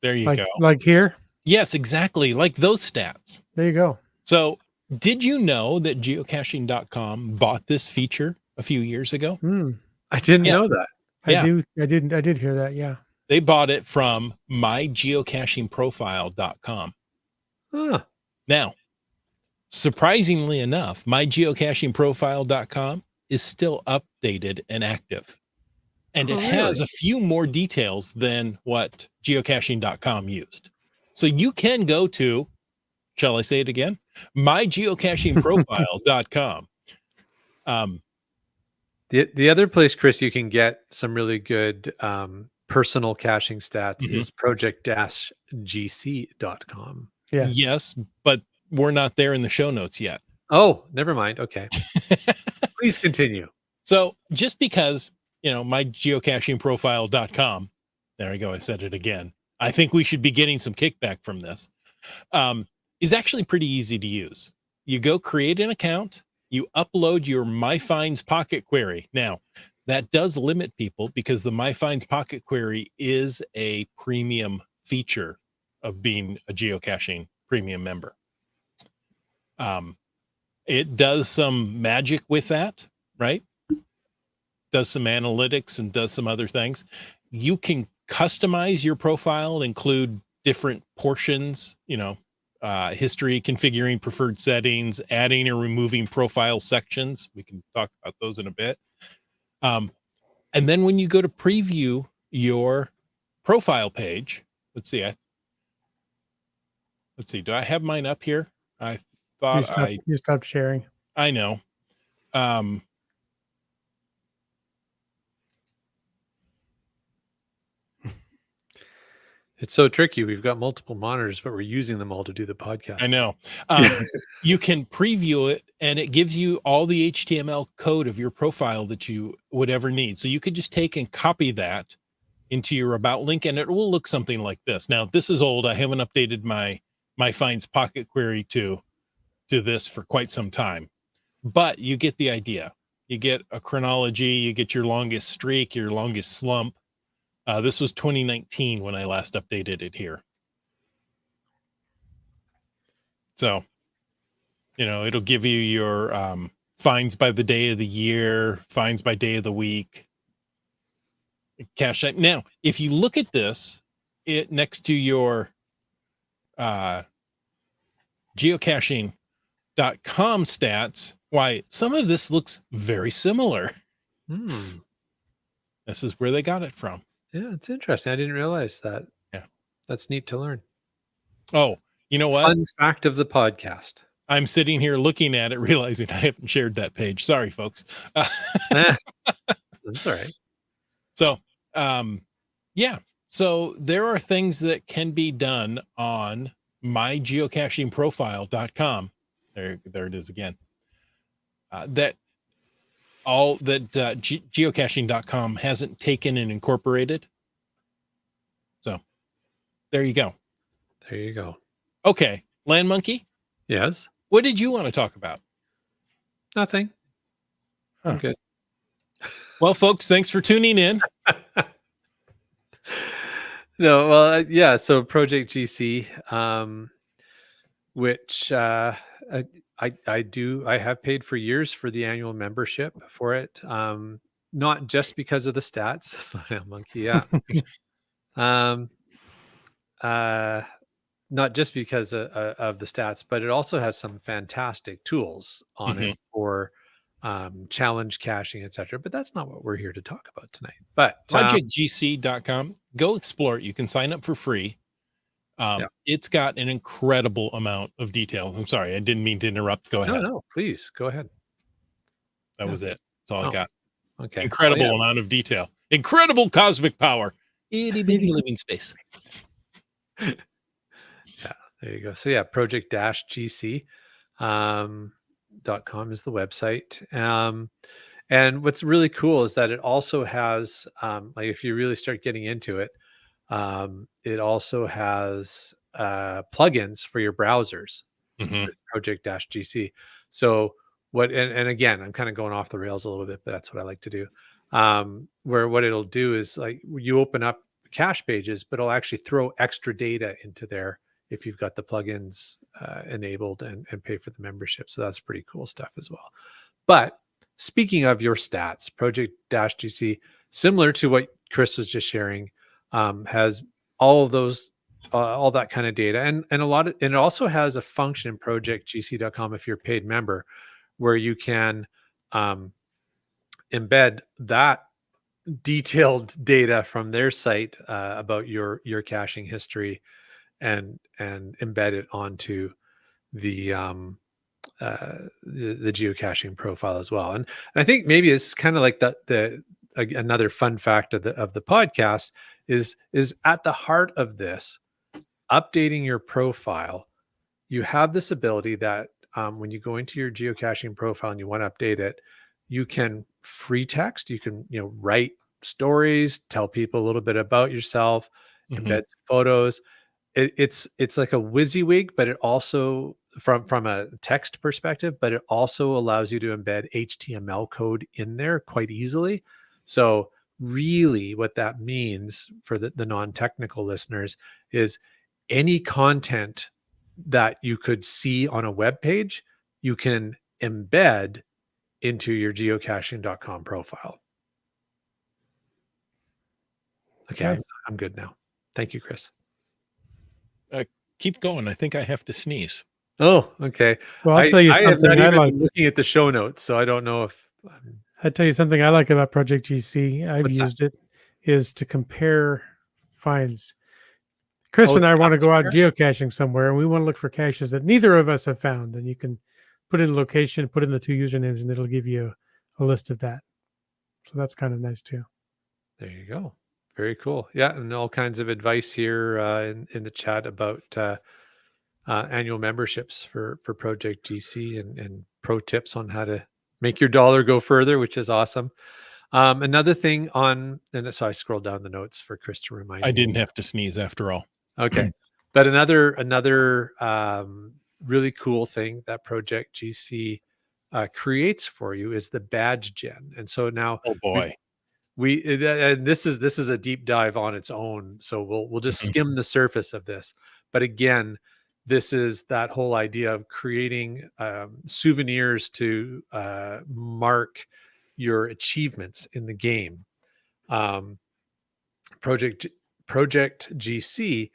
there you like go. here. Yes, exactly, like those stats. There you go. So, did you know that geocaching.com bought this feature a few years ago? Hmm. I didn't Yeah. know that. Yeah. I did hear that. Yeah. They bought it from mygeocachingprofile.com. Huh. Now, surprisingly enough, mygeocachingprofile.com is still updated and active. And Oh, it has really? a few more details than what geocaching.com used. So you can go to, shall I say it again? mygeocachingprofile.com. The other place, Chris, you can get some really good personal caching stats Mhm. is project-gc.com. Yes. Yes, but we're not there in the show notes yet. Oh, never mind. Okay. Please continue. So just because, mygeocachingprofile.com, there I go, I said it again. I think we should be getting some kickback from this. Is actually pretty easy to use. You go create an account, you upload your MyFinds pocket query. Now, that does limit people because the MyFinds pocket query is a premium feature of being a geocaching premium member. It does some magic with that, right? Does some analytics and does some other things. You can customize your profile and include different portions, history, configuring preferred settings, adding or removing profile sections. We can talk about those in a bit. And then when you go to preview your profile page, let's see, do I have mine up here? I thought You stopped sharing. I know. It's so tricky. We've got multiple monitors, but we're using them all to do the podcast. I know. You can preview it and it gives you all the HTML code of your profile that you would ever need. So you could just take and copy that into your about link and it will look something like this. Now, this is old. I haven't updated my finds pocket query to this for quite some time, but you get the idea. You get a chronology, you get your longest streak, your longest slump. This was 2019 when I last updated it here. So, it'll give you your finds by the day of the year, finds by day of the week, cache type. Now, if you look at this, it next to your geocaching.com stats, why some of this looks very similar. Hmm. This is where they got it from. Yeah, it's interesting. I didn't realize that. Yeah. That's neat to learn. Oh, you know what? Fun fact of the podcast. I'm sitting here looking at it, realizing I haven't shared that page. Sorry, folks. That's all right. So, yeah. So there are things that can be done on mygeocachingprofile.com There it is again. That all that geocaching.com hasn't taken and incorporated. So there you go. There you go. Okay, Land Monkey, Yes. what did you want to talk about? Nothing. Huh. I'm good. Well, folks, thanks for tuning in. No, well, yeah. So Project GC, which I have paid for years for the annual membership for it. Not just because of the stats, Slow Down Monkey, yeah. um, not just because of the stats, but it also has some fantastic tools on it for challenge caching, etc. But that's not what we're here to talk about tonight. But projectgc.com, go explore it. You can sign up for free. Yeah. It's got an incredible amount of detail. I'm sorry, I didn't mean to interrupt. Go ahead. no, please go ahead. That was it. That's all I got. Okay. Incredible Well, yeah. amount of detail. Incredible cosmic power. Itty bitty living space. Yeah, there you go. So yeah, project-gc .com is the website. And what's really cool is that it also has, like if you really start getting into it, it also has plugins for your browsers with project-gc. So and again, I'm kind of going off the rails a little bit, but that's what I like to do. Where what it'll do is like you open up cache pages, but it'll actually throw extra data into there if you've got the plugins enabled and pay for the membership. So that's pretty cool stuff as well. But speaking of your stats, project-gc, similar to what Chris was just sharing, has all of those, all that kind of data, and and it also has a function in projectgc.com if you're a paid member, where you can embed that detailed data from their site about your caching history and embed it onto the geocaching profile as well. And I think maybe it's kind of like another fun fact of the podcast is at the heart of this, updating your profile. You have this ability that when you go into your geocaching profile and you want to update it, you can free text, you can write stories, tell people a little bit about yourself, embed photos. It's like a WYSIWYG, but it also from a text perspective, but it also allows you to embed HTML code in there quite easily. So really what that means for the non-technical listeners is any content that you could see on a web page, you can embed into your geocaching.com profile. Okay. I'm good now. Thank you, Chris. Keep going. I think I have to sneeze. Oh, okay. Well, I'll tell you I have something not I even like. been looking at the show notes, so I don't know if I'll tell you something I like about Project GC. I've What's that? used it is to compare finds. Chris and I want to go out geocaching somewhere, and we want to look for caches that neither of us have found. And you can put in location, put in the 2 usernames, and it'll give you a list of that. So that's kind of nice too. There you go. Very cool. Yeah, and all kinds of advice here in the chat about annual memberships for Project GC and pro tips on how to make your dollar go further, which is awesome. Another thing and so I scrolled down the notes for Chris to remind me. I didn't have to sneeze after all. Okay. But another really cool thing that Project GC creates for you is the badge gen. And so now, oh boy, and this is a deep dive on its own. So we'll just skim the surface of this. But again, this is that whole idea of creating souvenirs to mark your achievements in the game. Project GC,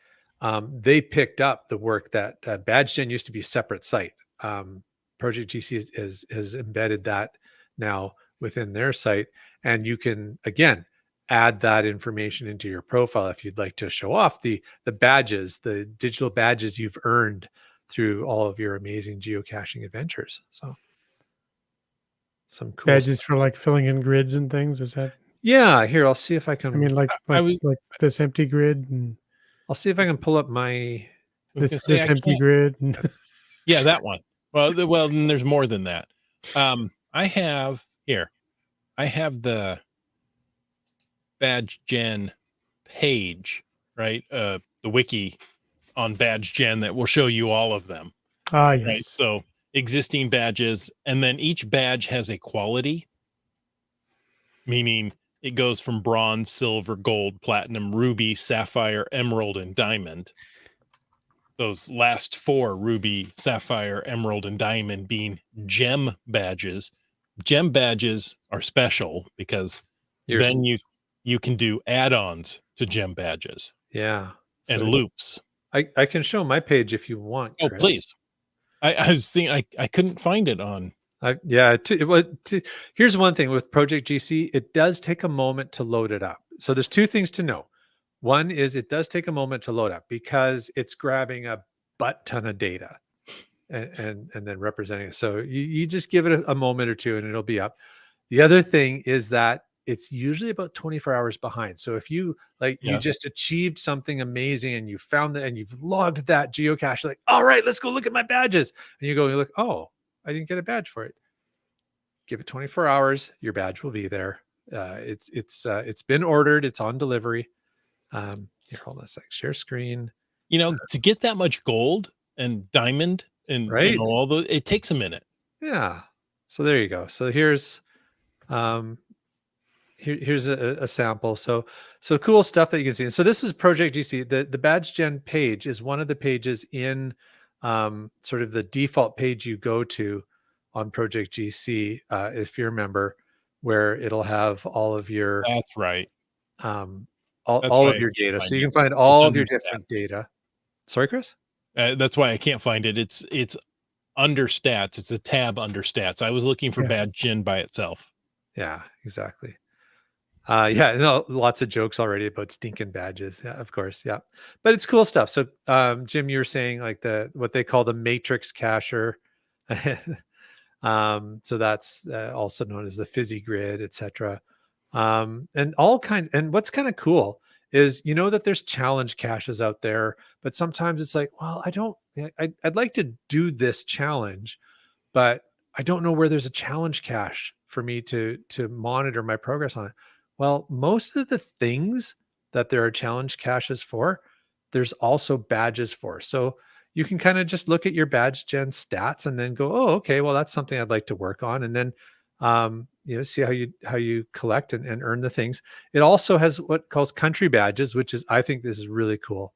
they picked up the work that Badge Gen used to be a separate site. Project GC has embedded that now within their site, and you can again add that information into your profile if you'd like to show off the badges, the digital badges you've earned through all of your amazing geocaching adventures. So some cool badges stuff for like filling in grids and things. Is that? Yeah, here I'll see if I can. I mean, like this empty grid, and I'll see if I can pull up my this empty grid. And yeah, that one. Well, then there's more than that. I have the Badge Gen page, right? The wiki on Badge Gen that will show you all of them, Ah, right? yes. So existing badges, and then each badge has a quality, meaning it goes from bronze, silver, gold, platinum, ruby, sapphire, emerald, and diamond. Those last four, ruby, sapphire, emerald, and diamond, being gem badges. Gem badges are special because You're s- then you can do add-ons to gem badges yeah. and So loops. I can show my page if you want, Oh, Chris. please. I was thinking I couldn't find it on. Here's one thing with Project GC, it does take a moment to load it up. So there's two things to know. One is it does take a moment to load up because it's grabbing a butt ton of data and then representing it. So you just give it a moment or two and it'll be up. The other thing is that it's usually about 24 hours behind. So if you you Yes. just achieved something amazing and you found that and you've logged that geocache, like, all right, let's go look at my badges. And you go, you look, oh, I didn't get a badge for it. Give it 24 hours, your badge will be there. It's been ordered, it's on delivery. Here, hold on a sec. Share screen. To get that much gold and diamond and Right. all those, it takes a minute. Yeah. So there you go. So um here's a sample. So cool stuff that you can see. So this is Project GC. The Badge Gen page is one of the pages in sort of the default page you go to on Project GC, if you remember, where it'll have all of your That's right. um, That's all why of I your can't data. So find you it. can find It's all of under your different stats. data. Sorry, Chris? That's why I can't find it. It's under stats. It's a tab under stats. I was looking for Yeah. Badge Gen by itself. Yeah, exactly. Yeah, no, lots of jokes already about stinking badges. Yeah, of course. Yeah. But it's cool stuff. So Jim, you were saying like what they call the matrix cacher. So that's also known as the fizzy grid, etc. And all kinds. And what's kind of cool is that there's challenge caches out there, but sometimes it's like, well, I'd like to do this challenge, but I don't know where there's a challenge cache for me to monitor my progress on it. Well, most of the things that there are challenge caches for, there's also badges for. So you can kind of just look at your badge gen stats and then go, oh, okay, well, that's something I'd like to work on. And then see how you collect and earn the things. It also has what calls country badges, which is, I think this is really cool.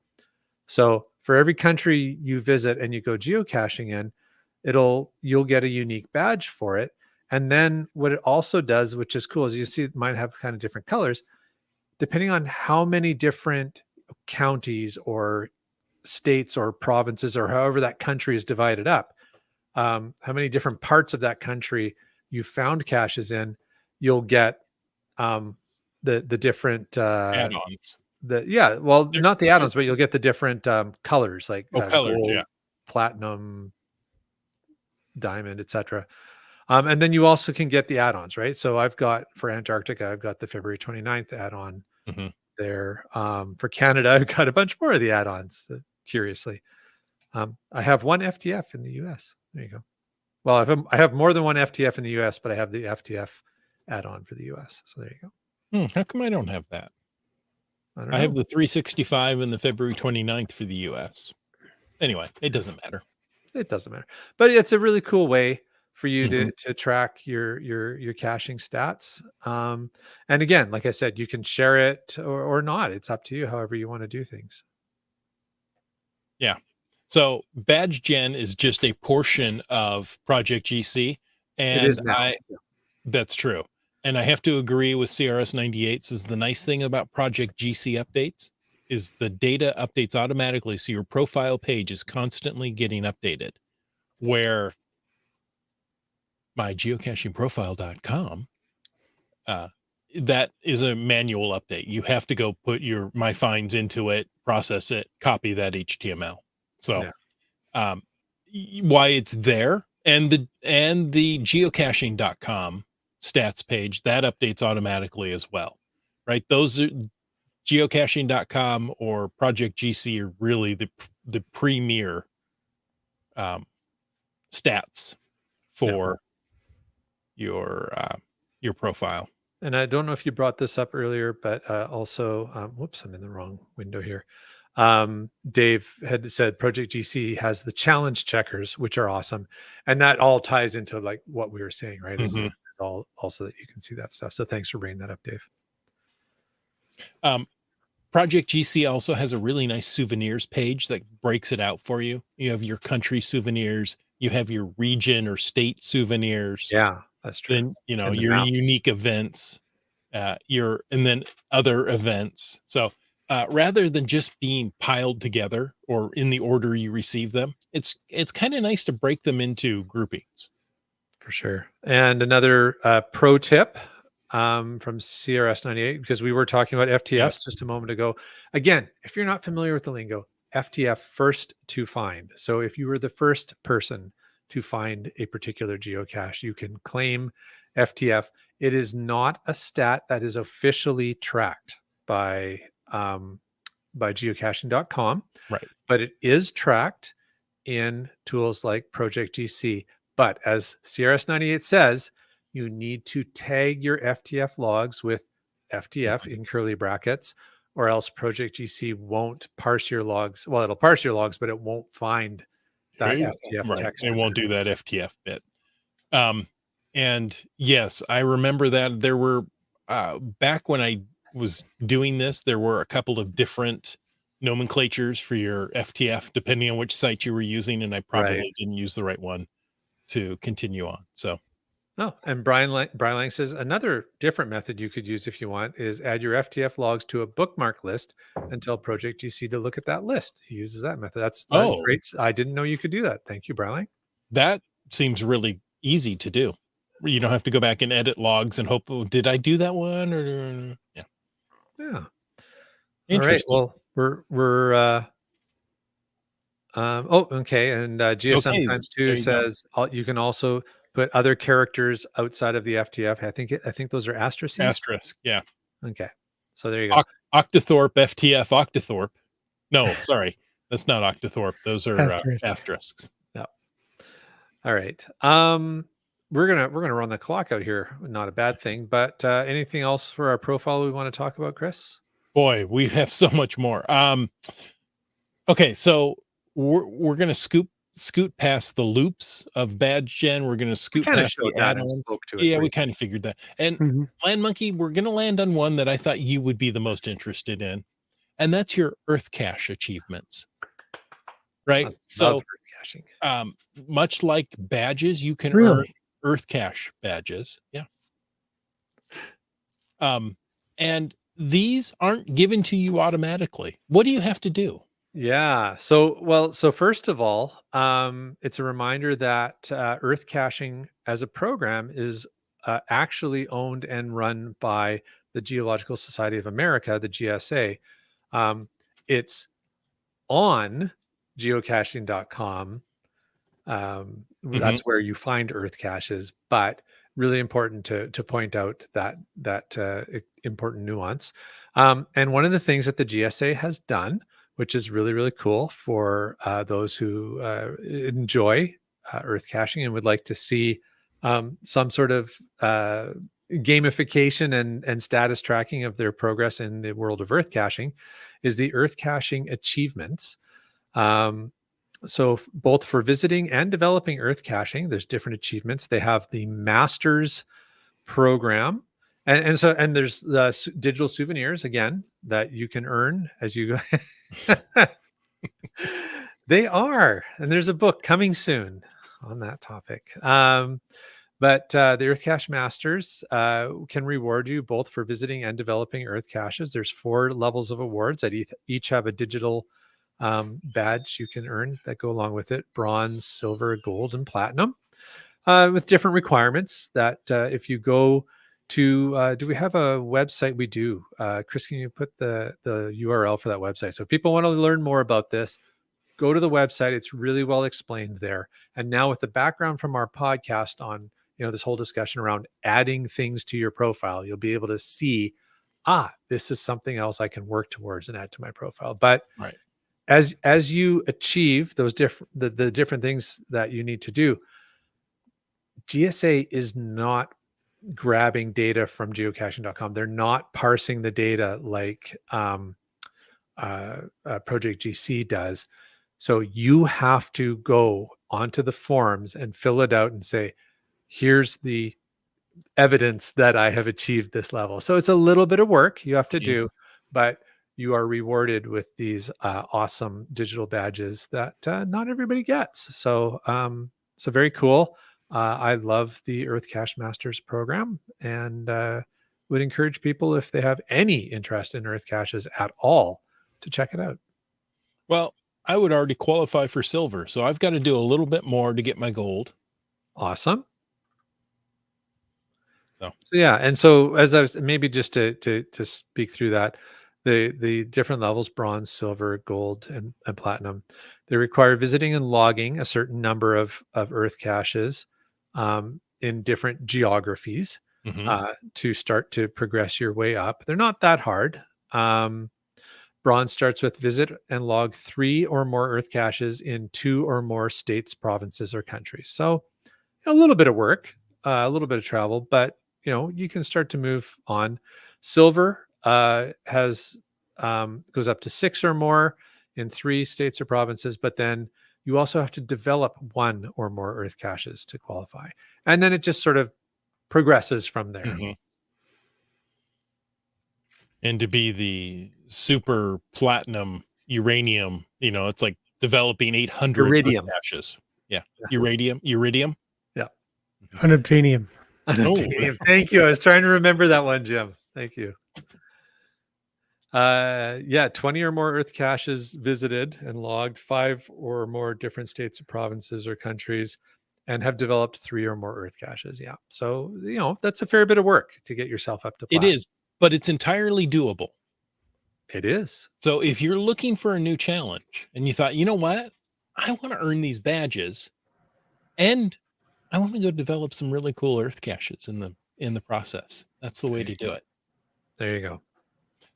So for every country you visit and you go geocaching in, you'll get a unique badge for it. And then what it also does, which is cool, is you see it might have kind of different colors, depending on how many different counties or states or provinces or however that country is divided up, how many different parts of that country you found caches in, you'll get the different Add-ons. not the add-ons, but you'll get the different colors like Colors, gold, yeah. platinum, diamond, etc. And then you also can get the add-ons, right? So I've got for Antarctica, I've got the February 29th add-on there. For Canada, I've got a bunch more of the add-ons, curiously. I have one FTF in the US. There you go. Well, I have more than one FTF in the US, but I have the FTF add-on for the US. So there you go. How come I don't have that? I don't I know. have the 365 and the February 29th for the US. Anyway, it doesn't matter. It doesn't matter, but it's a really cool way for you Mhm. to track your caching stats. And again, like I said, you can share it or not. It's up to you, however you want to do things. Yeah. So Badge Gen is just a portion of Project GC, It is and now. that's true. And I have to agree with CRS 98 says the nice thing about Project GC updates is the data updates automatically, so your profile page is constantly getting updated. Where my geocachingprofile.com, that is a manual update. You have to go put your my finds into it, process it, copy that HTML. So Yeah. Why it's there, and the geocaching.com stats page that updates automatically as well, right? Those are geocaching.com or Project GC are really the premier stats for your profile. And I don't know if you brought this up earlier, but also, whoops, I'm in the wrong window here. Dave had said Project GC has the challenge checkers, which are awesome. And that all ties into like what we were saying, right? Is all also that you can see that stuff. So thanks for bringing that up, Dave. Project GC also has a really nice souvenirs page that breaks it out for you. You have your country souvenirs, you have your region or state souvenirs. Yeah, that's true. Then, you know, And the your map. unique events, and then other events. So rather than just being piled together or in the order you receive them, it's kind of nice to break them into groupings. For sure. And another pro tip from CRS98, because we were talking about FTFs just a moment ago. Again, if you're not familiar with the lingo, FTF, first to find. So if you were the first person to find a particular geocache, you can claim FTF. It is not a stat that is officially tracked by geocaching.com, Right. but it is tracked in tools like Project GC. But as CRS98 says, you need to tag your FTF logs with FTF in curly brackets, or else Project GC won't parse your logs. Well, it'll parse your logs, but it won't find that FTF text. It won't do that FTF bit. And yes, I remember that there were back when I was doing this, there were a couple of different nomenclatures for your FTF depending on which site you were using, and I probably didn't use the right one to continue on. So and Brian Lang says another different method you could use if you want is add your FTF logs to a bookmark list and tell Project GC to look at that list. He uses that method. That's great. I didn't know you could do that. Thank you, Brian Lang. That seems really easy to do. You don't have to go back and edit logs and hope, oh, did I do that one? Or yeah. Interesting. All right. Well, we're okay. And GSM times 2 says you can also put other characters outside of the FTF. I think those are asterisks. Asterisk. Yeah. Okay. So there you go. Octothorpe, FTF, Octothorpe. No, sorry. That's not Octothorpe. Those are asterisks. Yeah. All right. We're gonna run the clock out here. Not a bad thing. But anything else for our profile we want to talk about, Chris? Boy, we have so much more. Okay, so we're gonna scoot past the loops of badge gen. We're gonna scoot past the add-ons. Yeah, we kind of figured that. And Land Monkey, we're gonna land on one that I thought you would be the most interested in, and that's your Earth Cache achievements. Right. So much like badges, you can earn Earth Cache badges. Yeah. And these aren't given to you automatically. What do you have to do? Yeah. So first of all, it's a reminder that Earth Caching as a program is actually owned and run by the Geological Society of America, the GSA. It's on geocaching.com. That's where you find Earth caches, but really important to point out that important nuance. And one of the things that the GSA has done, which is really, really cool for those who enjoy Earth caching and would like to see some sort of gamification and status tracking of their progress in the world of Earth caching, is the Earth caching achievements. So both for visiting and developing Earth caching, there's different achievements. They have the Masters program. And there's the digital souvenirs again that you can earn as you go. They are, and there's a book coming soon on that topic. But the Earth Cache Masters can reward you both for visiting and developing Earth caches. There's 4 levels of awards that each have a digital badge you can earn that go along with it: bronze, silver, gold, and platinum, with different requirements. That if you go to, do we have a website? We do. Chris, can you put the URL for that website? So if people want to learn more about this, go to the website. It's really well explained there. And now with the background from our podcast on, this whole discussion around adding things to your profile, you'll be able to see, this is something else I can work towards and add to my profile. But as you achieve those the different things that you need to do, GSA is not grabbing data from geocaching.com. They're not parsing the data like Project GC does. So you have to go onto the forms and fill it out and say, here's the evidence that I have achieved this level. So it's a little bit of work you have to do, but you are rewarded with these awesome digital badges that not everybody gets. So so very cool. I love the Earth Cache Masters program, and would encourage people, if they have any interest in Earth caches at all, to check it out. Well, I would already qualify for silver, so I've got to do a little bit more to get my gold. Awesome. So Yeah, and so as I was, maybe just to speak through that, the different levels, bronze, silver, gold, and platinum, they require visiting and logging a certain number of Earth caches in different geographies to start to progress your way up. They're not that hard. Bronze starts with visit and log 3 or more Earth caches in 2 or more states, provinces, or countries. So a little bit of work, a little bit of travel, but you can start to move on. Silver has goes up to 6 or more in 3 states or provinces, but then you also have to develop 1 or more Earth caches to qualify, and then it just sort of progresses from there. And to be the super platinum uranium, it's like developing 800 Iridium. caches. Yeah. Iridium. Yeah. Unobtainium. Unobtainium. Thank you. I was trying to remember that one, Jim. Thank you. 20 or more Earth caches visited and logged, 5 or more different states, provinces, or countries, and have developed 3 or more Earth caches. Yeah. So, that's a fair bit of work to get yourself up to It is, but it's entirely doable. It is. So if you're looking for a new challenge and you thought, you know what, I want to earn these badges and I want to go develop some really cool Earth caches in the process, that's the way to do it. There you go.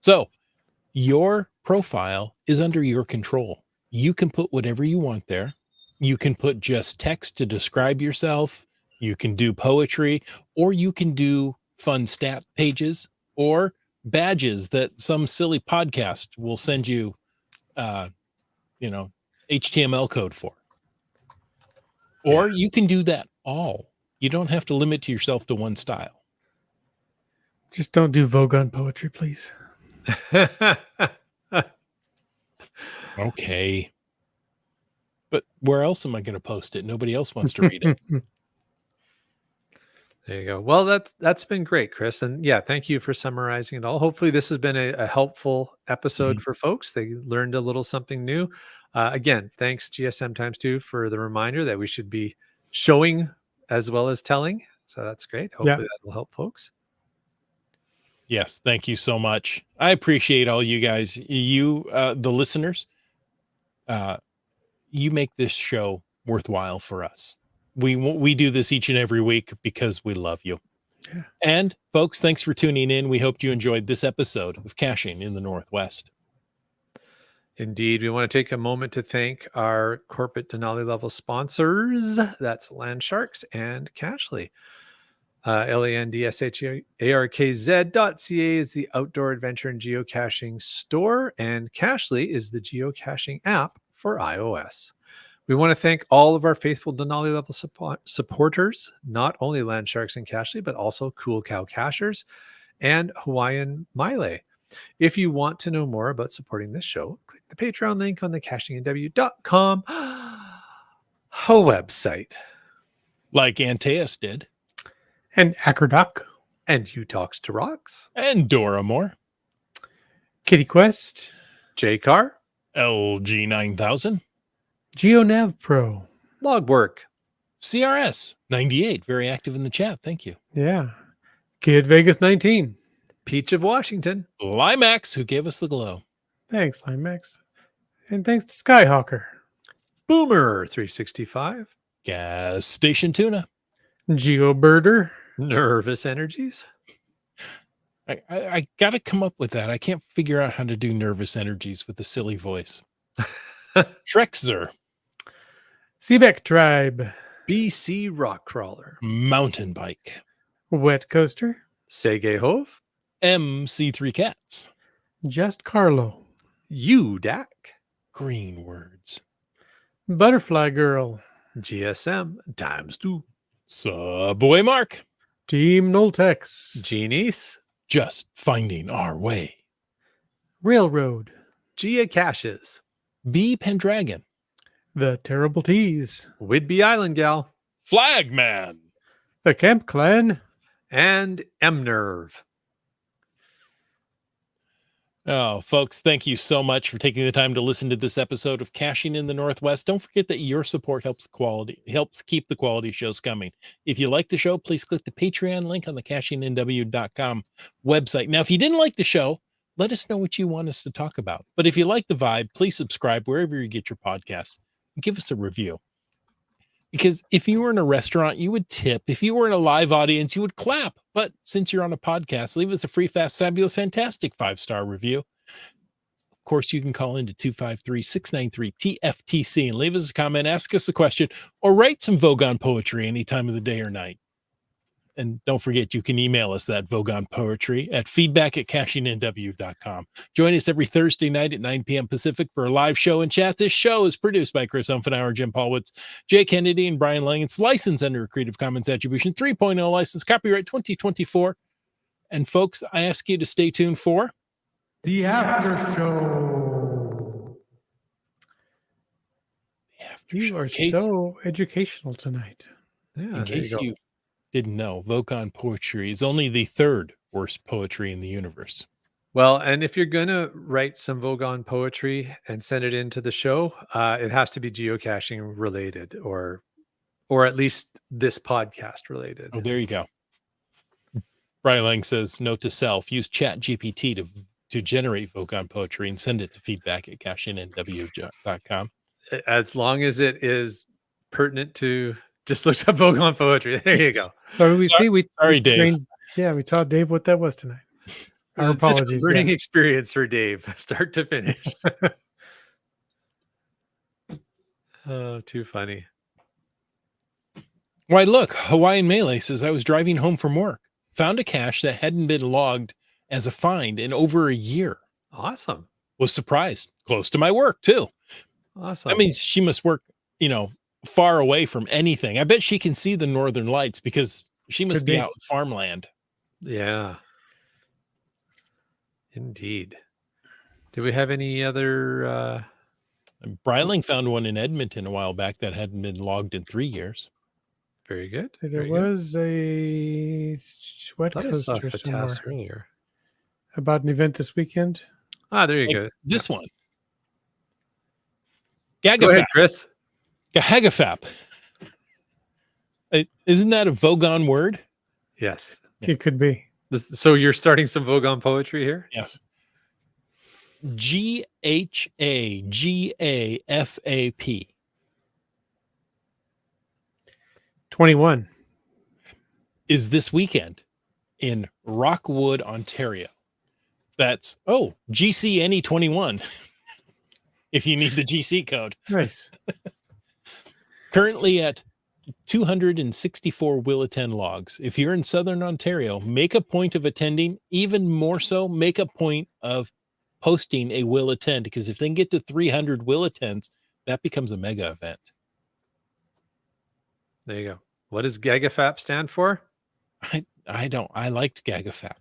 So your profile is under your control. You can put whatever you want there. You can put just text to describe yourself. You can do poetry, or you can do fun stat pages or badges that some silly podcast will send you, HTML code for. Or you can do that all. You don't have to limit yourself to one style. Just don't do Vogon poetry, please. Okay. But where else am I going to post it? Nobody else wants to read it. There you go. Well, that's been great, Chris. And yeah, thank you for summarizing it all. Hopefully this has been a helpful episode for folks. They learned a little something new. Again, thanks GSM times 2 for the reminder that we should be showing as well as telling. So that's great. Hopefully that will help folks. Yes. Thank you so much. I appreciate all you guys, the listeners. You make this show worthwhile for us. We do this each and every week because we love you. Yeah. And folks, thanks for tuning in. We hope you enjoyed this episode of Caching in the Northwest. Indeed. We want to take a moment to thank our corporate Denali level sponsors. That's Landsharks and Cachely. LANDSHARKZ.ca is the outdoor adventure and geocaching store, and Cachely is the geocaching app for iOS. We want to thank all of our faithful Denali level supporters, not only Landsharks and Cachely, but also Cool Cow Cachers and Hawaiian Maile. If you want to know more about supporting this show, click the Patreon link on the cachingandw.com website. Like Antaeus did. And Acrodoc. And You Talks to Rocks. And Dora Moore. Kitty Quest. J-Car. LG 9000. GeoNav Pro. Logwork. CRS 98. Very active in the chat. Thank you. Yeah. Kid Vegas 19. Peach of Washington. Limax, who gave us the glow. Thanks, Limax. And thanks to Skyhawker. Boomer 365. Gas Station Tuna. GeoBirder. Nervous Energies. I got to come up with that. I can't figure out how to do Nervous Energies with a silly voice. Trexer, Seebeck Tribe. BC Rock Crawler. mountain bike, Wet Coaster. Sege Hove. MC3 Cats, Just Carlo. UDAC. green words, Butterfly Girl. GSM times 2. Subway Mark, Team Noltex. Genies. just finding our way, Railroad. Geocaches. B Pendragon, The Terrible Teas. Whidbey Island Gal. Flagman. The Camp Clan. And M-Nerve. Oh, folks, thank you so much for taking the time to listen to this episode of Caching in the Northwest. Don't forget that your support helps keep the quality shows coming. If you like the show, please click the Patreon link on the cachingnw.com website. Now, if you didn't like the show, let us know what you want us to talk about. But if you like the vibe, please subscribe wherever you get your podcasts and give us a review. Because if you were in a restaurant, you would tip. If you were in a live audience, you would clap. But since you're on a podcast, leave us a free, fast, fabulous, fantastic 5-star review. Of course, you can call into 253-693-TFTC and leave us a comment, ask us a question, or write some Vogon poetry any time of the day or night. And don't forget, you can email us that Vogon poetry at feedback@cachingnw.com. Join us every Thursday night at 9 p.m. Pacific for a live show and chat. This show is produced by Chris Umfenauer, Jim Paulwitz, Jay Kennedy, and Brian Lang. It's licensed under a Creative Commons Attribution 3.0 license, copyright 2024. And folks, I ask you to stay tuned for The After Show. You are so educational tonight. Yeah, in case you didn't know, Vogon poetry is only the third worst poetry in the universe. Well, and if you're going to write some Vogon poetry and send it into the show, it has to be geocaching related or at least this podcast related. Oh, there you go. Brian Lang says, note to self, use Chat GPT to generate Vogon poetry and send it to feedback@cachingnw.com. As long as it is pertinent to just look up Vogon poetry. There you go. So Sorry, Dave. We taught Dave what that was tonight. Our apologies. Learning experience for Dave, start to finish. Oh, too funny. Why, look, Hawaiian Melee says, I was driving home from work, found a cache that hadn't been logged as a find in over a year. Awesome. Was surprised. Close to my work, too. Awesome. That means she must work, far away from anything. I bet she can see the northern lights because she must be out in farmland. Yeah. Indeed. Do we have any other Breiling found one in Edmonton a while back that hadn't been logged in 3 years. Very good. There was a Wet Coaster somewhere earlier about an event this weekend. There you go. This one. Go ahead, Chris. Gahagafap. Isn't that a Vogon word? Yes. It could be. So you're starting some Vogon poetry here? Yes. GHAGAFAP. 21 is this weekend in Rockwood, Ontario. That's GCNE 21. If you need the GC code. Nice. Currently at 264 will attend logs. If you're in Southern Ontario, make a point of attending. Even more so, make a point of posting a will attend, because if they can get to 300 will attends, that becomes a mega event. There you go. What does GAGAFAP stand for? I don't. I liked GAGAFAP.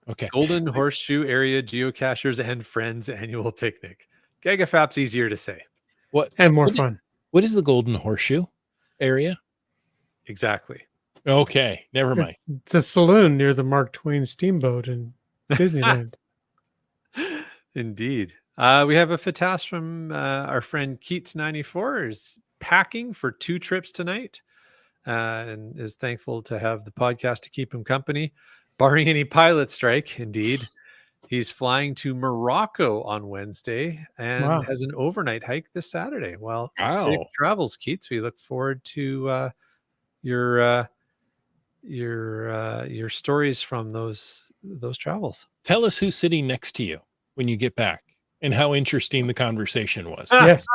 Okay. Golden Horseshoe Area Geocachers and Friends Annual Picnic. GAGAFAP's easier to say. What and more fun. What is the Golden Horseshoe area? Exactly. Okay, never mind. It's a saloon near the Mark Twain steamboat in Disneyland. Indeed. We have a FATAS from our friend Keats94 is packing for 2 trips tonight and is thankful to have the podcast to keep him company, barring any pilot strike. Indeed. He's flying to Morocco on Wednesday and has an overnight hike this Saturday. Well, safe travels, Keats. We look forward to your stories from those travels. Tell us who's sitting next to you when you get back. and how interesting the conversation was. Yes,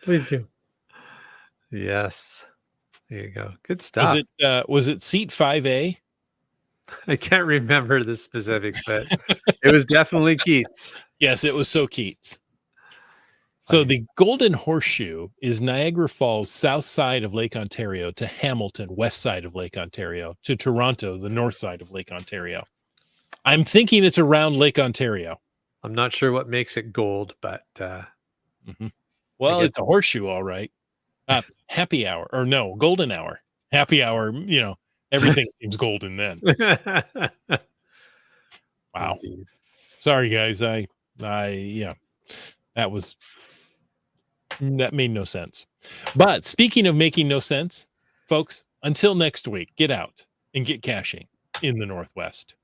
please do. Yes. There you go. Good stuff. Was it seat 5A? I can't remember the specifics, but it was definitely Keats. Yes, it was so Keats. So Funny. the Golden Horseshoe is Niagara Falls, south side of Lake Ontario, to Hamilton, west side of Lake Ontario, to Toronto, the north side of Lake Ontario. I'm thinking it's around Lake Ontario. I'm not sure what makes it gold, but Well, guess- it's a horseshoe, all right. Happy hour, or no, golden hour. Happy hour, everything seems golden then. Wow. Indeed. Sorry, guys. That made no sense. But speaking of making no sense, folks, until next week, get out and get caching in the Northwest.